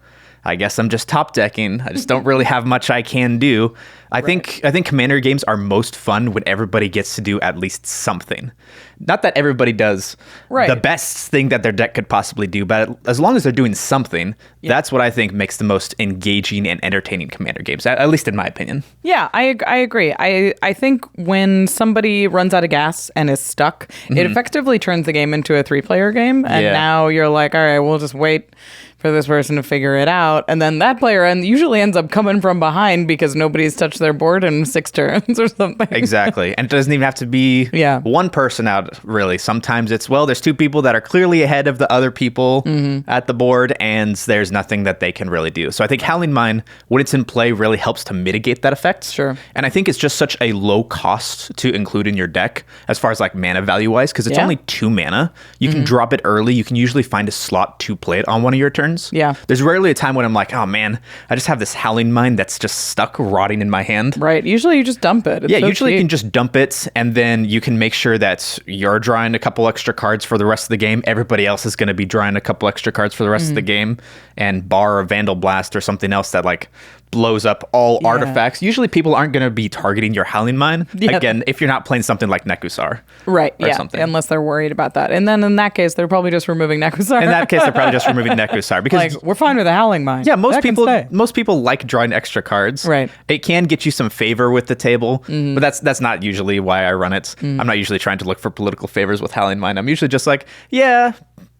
I guess I'm just top decking. I just don't really have much I can do. I think Commander games are most fun when everybody gets to do at least something. Not that everybody does the best thing that their deck could possibly do, but as long as they're doing something, that's what I think makes the most engaging and entertaining Commander games, at least in my opinion. Yeah, I agree. I think when somebody runs out of gas and is stuck, it effectively turns the game into a 3-player game. And now you're like, all right, we'll just wait for this person to figure it out. And then that player usually ends up coming from behind because nobody's touched their board in 6 turns or something. Exactly. And it doesn't even have to be one person out, really. Sometimes it's, well, there's 2 people that are clearly ahead of the other people at the board, and there's nothing that they can really do. So I think Howling Mine, when it's in play, really helps to mitigate that effect. Sure. And I think it's just such a low cost to include in your deck as far as like mana value wise, because it's only 2 mana. You can drop it early. You can usually find a slot to play it on one of your turns. Yeah. There's rarely a time when I'm like, oh man, I just have this Howling Mine that's just stuck rotting in my hand. Right. Usually you just dump it. It's so usually cheap. you can just dump it, and then you can make sure that you're drawing a couple extra cards for the rest of the game. Everybody else is going to be drawing a couple extra cards for the rest of the game, and bar or Vandal Blast or something else that like blows up all artifacts. Usually people aren't going to be targeting your Howling Mine. Again, if you're not playing something like Nekusar. Right, or something. unless they're worried about that. And then in that case, they're probably just removing Nekusar. In that case, they're probably just removing Nekusar. Because like, we're fine with a Howling Mine. Yeah, most people like drawing extra cards. Right. It can get you some favor with the table, but that's not usually why I run it. I'm not usually trying to look for political favors with Howling Mine. I'm usually just like,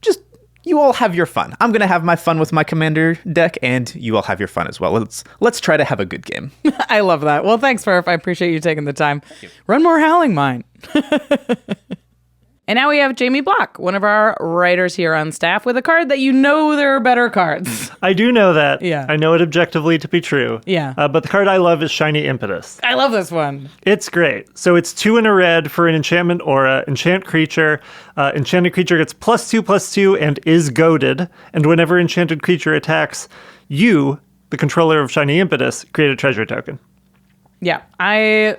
just you all have your fun. I'm going to have my fun with my commander deck, and you all have your fun as well. Let's try to have a good game. I love that. Well, thanks, Furf. I appreciate you taking the time. Run more Howling Mine. And now we have Jamie Block, one of our writers here on staff, with a card that you know there are better cards. I do know that. Yeah. I know it objectively to be true. Yeah. But the card I love is Shiny Impetus. I love this one. It's great. So it's 2 and a red for an enchantment aura. Enchant creature. Enchanted creature gets +2/+2 and is goaded. And whenever enchanted creature attacks, you, the controller of Shiny Impetus, create a treasure token. Yeah. A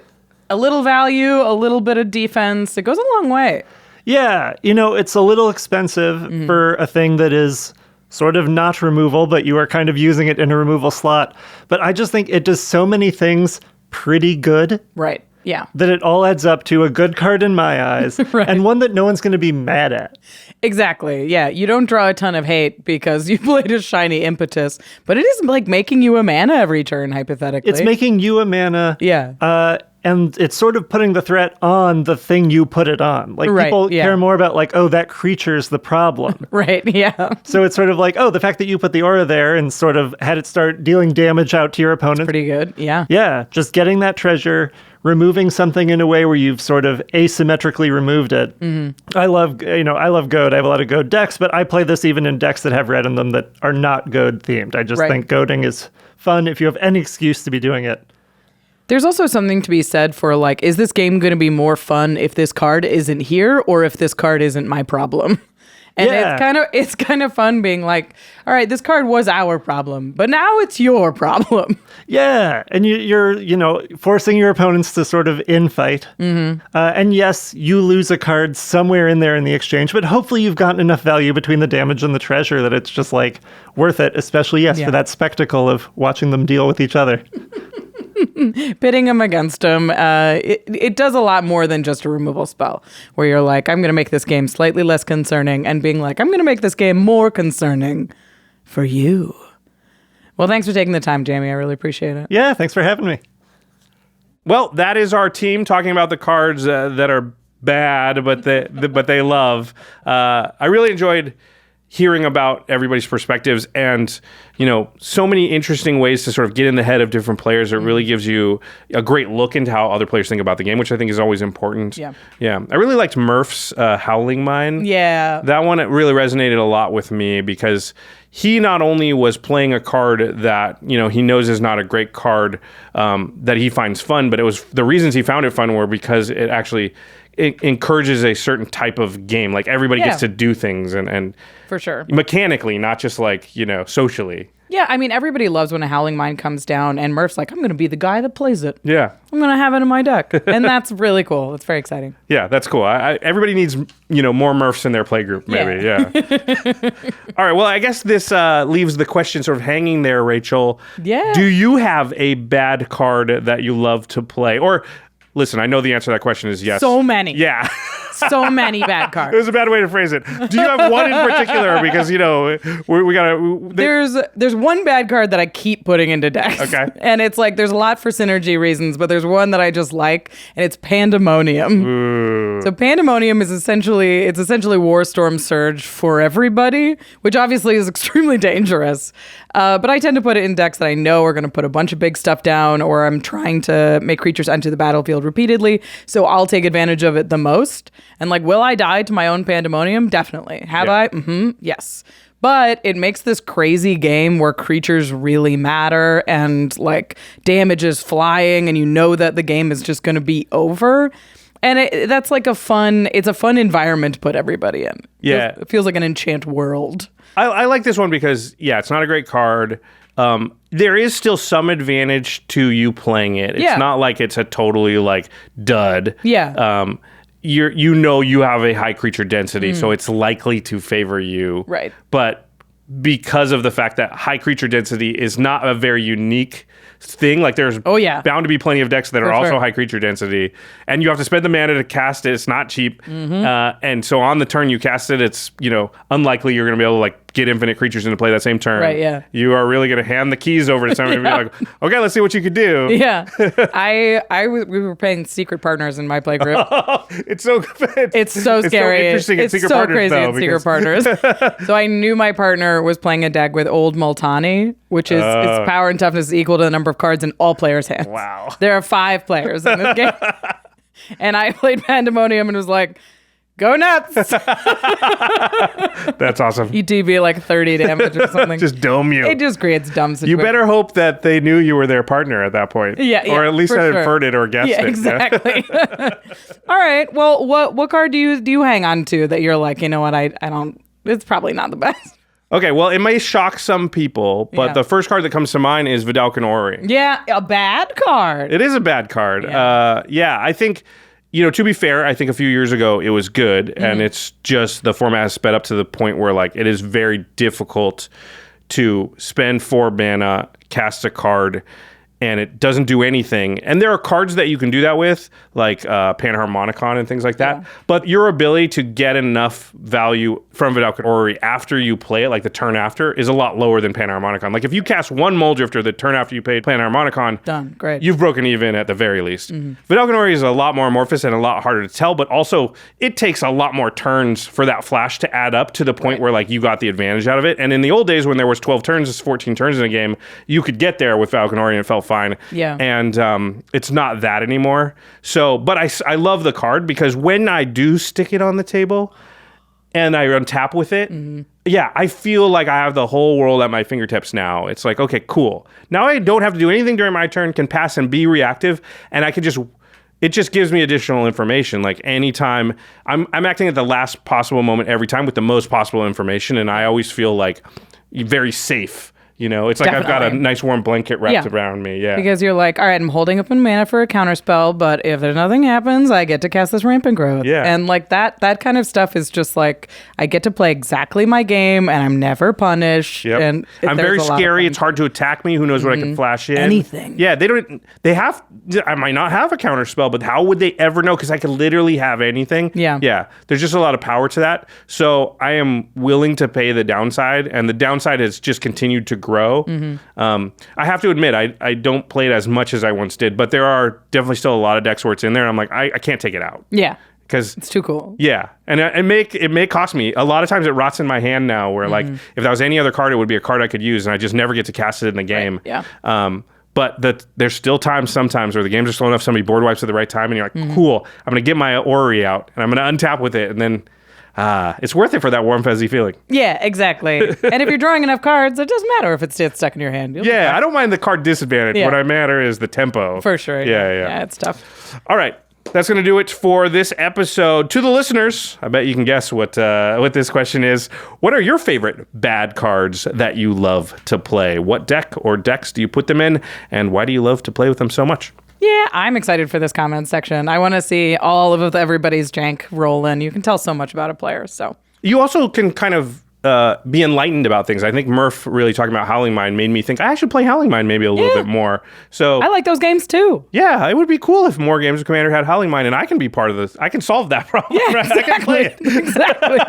little value, a little bit of defense. It goes a long way. Yeah, it's a little expensive for a thing that is sort of not removal, but you are kind of using it in a removal slot. But I just think it does so many things pretty good. Right, yeah. That it all adds up to a good card in my eyes, right. And one that no one's going to be mad at. Exactly, yeah. You don't draw a ton of hate because you played a Shiny Impetus, but it is like making you a mana every turn, hypothetically. It's making you a mana. Yeah. And it's sort of putting the threat on the thing you put it on. Like, people care more about, like, oh, that creature's the problem. Right, yeah. So it's sort of like, oh, the fact that you put the aura there and sort of had it start dealing damage out to your opponent. That's pretty good, yeah. Yeah, just getting that treasure, removing something in a way where you've sort of asymmetrically removed it. I love Goad. I have a lot of Goad decks, but I play this even in decks that have red in them that are not Goad themed. I just think Goading is fun if you have any excuse to be doing it. There's also something to be said for, like, is this game going to be more fun if this card isn't here or if this card isn't my problem? And it's kind of fun being like, all right, this card was our problem, but now it's your problem. Yeah, and you're forcing your opponents to sort of infight. And yes, you lose a card somewhere in there in the exchange, but hopefully you've gotten enough value between the damage and the treasure that it's just like worth it, especially for that spectacle of watching them deal with each other. Pitting them against them, it does a lot more than just a removal spell, where you're like, I'm going to make this game slightly less concerning, and being like, I'm going to make this game more concerning for you. Well, thanks for taking the time, Jamie. I really appreciate it. Yeah, thanks for having me. Well, that is our team talking about the cards that are bad, but they love. I really enjoyed hearing about everybody's perspectives and, so many interesting ways to sort of get in the head of different players. It really gives you a great look into how other players think about the game, which I think is always important. Yeah. Yeah. I really liked Murph's Howling Mine. Yeah. That one, it really resonated a lot with me because he not only was playing a card that, he knows is not a great card that he finds fun, but it was the reasons he found it fun were because it encourages a certain type of game. Like everybody gets to do things and for sure. Mechanically, not just like, socially. Yeah, I mean, everybody loves when a Howling Mine comes down and Murph's like, I'm going to be the guy that plays it. Yeah. I'm going to have it in my deck. And that's really cool. It's very exciting. Yeah, that's cool. Everybody needs, more Murphs in their play group, maybe. Yeah. All right. Well, I guess this leaves the question sort of hanging there, Rachel. Yeah. Do you have a bad card that you love to play? Or, listen, I know the answer to that question is yes. So many. Yeah. So many bad cards. It was a bad way to phrase it. Do you have one in particular? Because, we gotta... There's one bad card that I keep putting into decks. Okay. And it's like, there's a lot for synergy reasons, but there's one that I just like, and it's Pandemonium. Ooh. So Pandemonium is essentially Warstorm Surge for everybody, which obviously is extremely dangerous. But I tend to put it in decks that I know are going to put a bunch of big stuff down, or I'm trying to make creatures enter the battlefield repeatedly, so I'll take advantage of it the most. And like, will I die to my own Pandemonium? Definitely. Have I? Yes. But it makes this crazy game where creatures really matter and like damage is flying and you know that the game is just going to be over. And that's like it's a fun environment to put everybody in. Yeah. It feels like an enchant world. I like this one because, it's not a great card. There is still some advantage to you playing it. It's not like it's a totally like dud. Yeah. You have a high creature density, so it's likely to favor you. Right. But because of the fact that high creature density is not a very unique thing. Like there's bound to be plenty of decks that are also sure. high creature density, and you have to spend the mana to cast it. It's not cheap, and so on the turn you cast it, it's unlikely you're going to be able to like get infinite creatures into play that same turn. Right, yeah. You are really going to hand the keys over to somebody and be like, okay, let's see what you could do. Yeah. We were playing Secret Partners in my play group. It's so good. It's so scary. It's so interesting it's Secret so Partners, crazy though, in Secret Partners. So I knew my partner was playing a deck with Old Multani, which is its power and toughness is equal to the number of cards in all players' hands. Wow. There are 5 players in this game. And I played Pandemonium and was like, go nuts. That's awesome. ETB like 30 damage or something. Just dome you. It just creates dumb situations. You better hope that they knew you were their partner at that point. Yeah, or at least had inferred it or guessed it. Exactly. All right. Well, what card do you hang on to that you're like, you know what, I don't, it's probably not the best. Okay, well, it may shock some people, but the first card that comes to mind is Vedalken Orrery. Yeah, a bad card. It is a bad card. I think, to be fair, I think a few years ago it was good, and it's just the format has sped up to the point where like it is very difficult to spend 4 mana, cast a card, and it doesn't do anything. And there are cards that you can do that with, like Panharmonicon and things like that. But your ability to get enough value from Vedalken Orrery after you play it, like the turn after, is a lot lower than Panharmonicon. Like if you cast 1 Muldrifter the turn after you played Panharmonicon, done, great. You've broken even at the very least. Vedalken Orrery is a lot more amorphous and a lot harder to tell, but also it takes a lot more turns for that flash to add up to the point where like you got the advantage out of it. And in the old days when there was 12 turns, 14 turns in a game, you could get there with Vedalken Orrery and it felt fine. Yeah. And it's not that anymore. So, but I love the card because when I do stick it on the table and I untap with it, I feel like I have the whole world at my fingertips now. It's like, okay, cool. Now I don't have to do anything during my turn, can pass and be reactive, and I can it just gives me additional information. Like anytime I'm acting at the last possible moment every time with the most possible information, and I always feel like very safe. It's like I've got a nice warm blanket wrapped around me. Yeah. Because you're like, all right, I'm holding up in mana for a counterspell, but if there's nothing happens, I get to cast this Rampant Growth. Yeah. And like that kind of stuff is just like, I get to play exactly my game and I'm never punished. Yep. And I'm very scary. It's hard to attack me. Who knows what I can flash in? Anything. Yeah. I might not have a counterspell, but how would they ever know? Because I could literally have anything. Yeah. Yeah. There's just a lot of power to that. So I am willing to pay the downside, and the downside has just continued to grow. I have to admit, I don't play it as much as I once did, but there are definitely still a lot of decks where it's in there, and I'm like, I can't take it out. Yeah. Because it's too cool. Yeah. And it may cost me. A lot of times it rots in my hand now, where like, if that was any other card, it would be a card I could use, and I just never get to cast it in the game. Right. Yeah. But there's still times sometimes where the games are slow enough, somebody board wipes at the right time, and you're like, cool, I'm going to get my Orrery out, and I'm going to untap with it, and then it's worth it for that warm, fuzzy feeling. Yeah, exactly. And if you're drawing enough cards, it doesn't matter if it's stuck in your hand. I don't mind the card disadvantage. Yeah. What I matter is the tempo. For sure. Yeah, it's tough. All right. That's going to do it for this episode. To the listeners, I bet you can guess what this question is. What are your favorite bad cards that you love to play? What deck or decks do you put them in, and why do you love to play with them so much? Yeah, I'm excited for this comment section. I want to see all of everybody's jank roll in. You can tell so much about a player. So you also can kind of be enlightened about things. I think Murph really talking about Howling Mine made me think I should play Howling Mine maybe a little bit more. So I like those games too. Yeah, it would be cool if more games of Commander had Howling Mine, and I can be part of this. I can solve that problem. Yeah, right? exactly. I can play it. Exactly.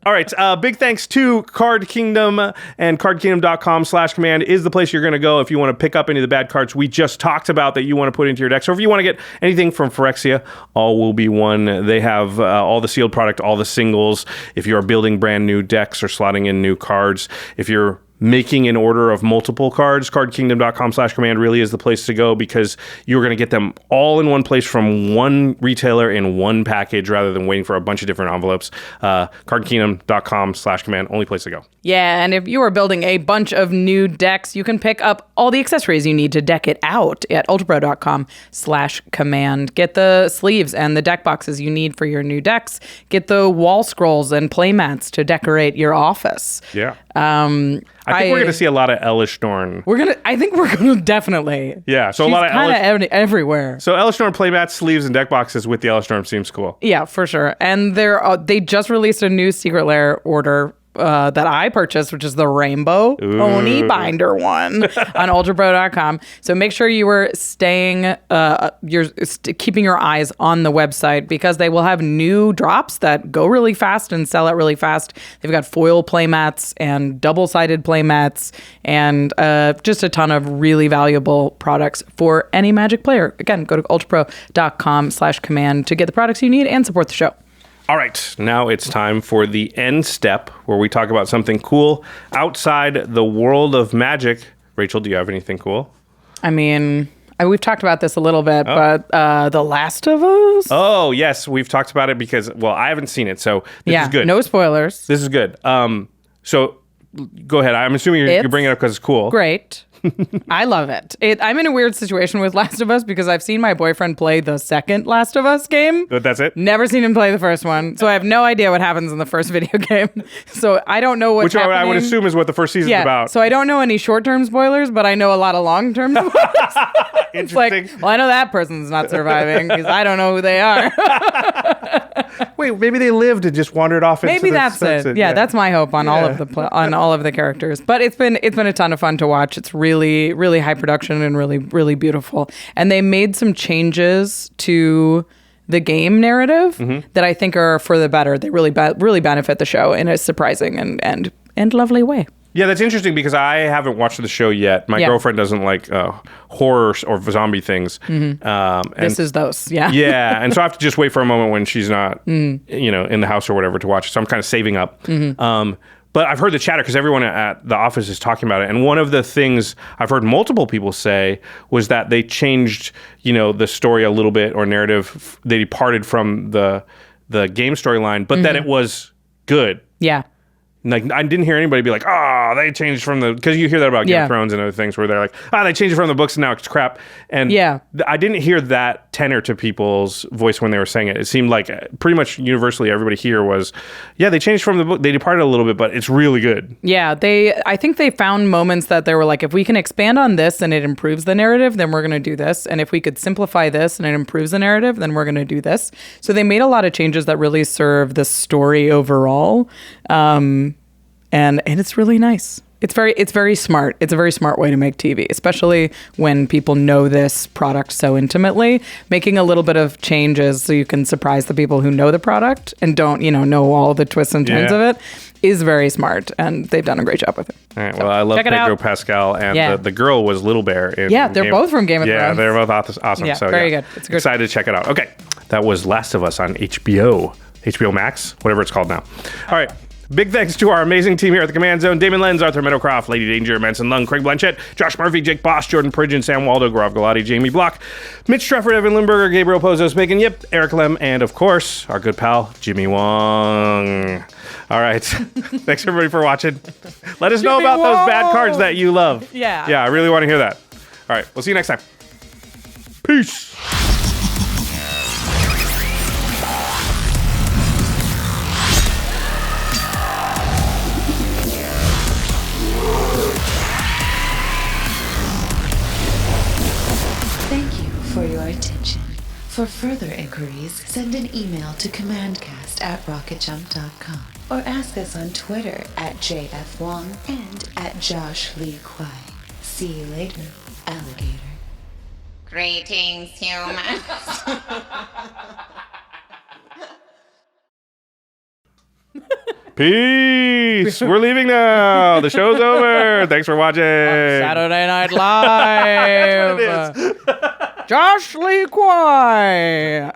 All right. Big thanks to Card Kingdom, and cardkingdom.com/command is the place you're going to go if you want to pick up any of the bad cards we just talked about that you want to put into your decks, or if you want to get anything from Phyrexia, all will be one. They have all the sealed product, all the singles. If you are building brand new decks or slotting in new cards, if you're making an order of multiple cards, cardkingdom.com/command really is the place to go, because you're going to get them all in one place from one retailer in one package rather than waiting for a bunch of different envelopes. Cardkingdom.com/command, only place to go. Yeah, and if you are building a bunch of new decks, you can pick up all the accessories you need to deck it out at ultrapro.com/command. Get the sleeves and the deck boxes you need for your new decks. Get the wall scrolls and playmats to decorate your office. Yeah. I think we're going to see a lot of Elishnorn. I think we're going to definitely. Yeah, so She's a lot of kind of everywhere. So Elishnorn playmats, sleeves, and deck boxes with the Elishnorn seems cool. Yeah, for sure. And they just released a new Secret Lair order that I purchased, which is the Rainbow Pony Binder one on UltraPro.com. So make sure you are staying, keeping your eyes on the website because they will have new drops that go really fast and sell out really fast. They've got foil playmats and double-sided playmats and just a ton of really valuable products for any Magic player. Again, go to ultrapro.com/command to get the products you need and support the show. All right, now it's time for the end step where we talk about something cool outside the world of Magic. Rachel, do you have anything cool? I mean, we've talked about this a little bit, but The Last of Us? Oh, yes, we've talked about it because, well, I haven't seen it, so this is good. No spoilers. This is good. So go ahead. I'm assuming you're bringing it up because it's cool. Great. I love it. I'm in a weird situation with Last of Us because I've seen my boyfriend play the second Last of Us game. But that's it? Never seen him play the first one. So I have no idea what happens in the first video game. So I don't know what's happening. Which I would assume is what the first season's about. So I don't know any short-term spoilers, but I know a lot of long-term spoilers. It's like, well, I know that person's not surviving because I don't know who they are. Wait, maybe they lived and just wandered off into Maybe that's it. Yeah, that's my hope on all of the characters. But it's been a ton of fun to watch. It's really, really high production and really, really beautiful. And they made some changes to the game narrative that I think are for the better. They really benefit the show in a surprising and lovely way. Yeah, that's interesting because I haven't watched the show yet. My girlfriend doesn't like horror or zombie things. This is those, yeah. Yeah, and so I have to just wait for a moment when she's not, in the house or whatever to watch it. So I'm kind of saving up. But I've heard the chatter because everyone at the office is talking about it. And one of the things I've heard multiple people say was that they changed, the story a little bit or narrative. They departed from the game storyline, but that it was good. Yeah. Like, I didn't hear anybody be like, they changed from because you hear that about Game of Thrones and other things where they're like, they changed it from the books and now it's crap. And I didn't hear that tenor to people's voice when they were saying it. It seemed like pretty much universally everybody here was, they changed from the book. They departed a little bit, but it's really good. Yeah, I think they found moments that they were like, if we can expand on this and it improves the narrative, then we're going to do this. And if we could simplify this and it improves the narrative, then we're going to do this. So they made a lot of changes that really serve the story overall. And it's really nice. It's very smart. It's a very smart way to make TV, especially when people know this product so intimately. Making a little bit of changes so you can surprise the people who know the product and don't, know all the twists and turns of it is very smart. And they've done a great job with it. All right. Well, I love Pedro Pascal and the girl was Little Bear. They're both from Game of Thrones. Yeah, they're both awesome. Yeah, so very good. It's good. Excited to check it out. Okay. That was Last of Us on HBO Max, whatever it's called now. All right. Big thanks to our amazing team here at the Command Zone. Damen Lenz, Arthur Meadowcroft, Ladee Danger, Manson Leung, Craig Blanchette, Josh Murphy, Jake Boss, Jordan Pridgen, Sam Waldo, Gaurav Gulati, Jamie Block, Mitch Trefford, Evan Limburger, Gabriel Pozos, Megan Yip, Eric Lem, and of course, our good pal, Jimmy Wong. All right. Thanks everybody for watching. Let us know about those bad cards that you love. Yeah. Yeah, I really want to hear that. All right. We'll see you next time. Peace. For your attention. For further inquiries, send an email to commandcast@rocketjump.com or ask us on Twitter @JFWong and @JoshLeeQuai. See you later, alligator. Greetings, humans. Peace. We're leaving now. The show's over. Thanks for watching. Saturday Night Live. That's what it is. Josh Lee Kwai.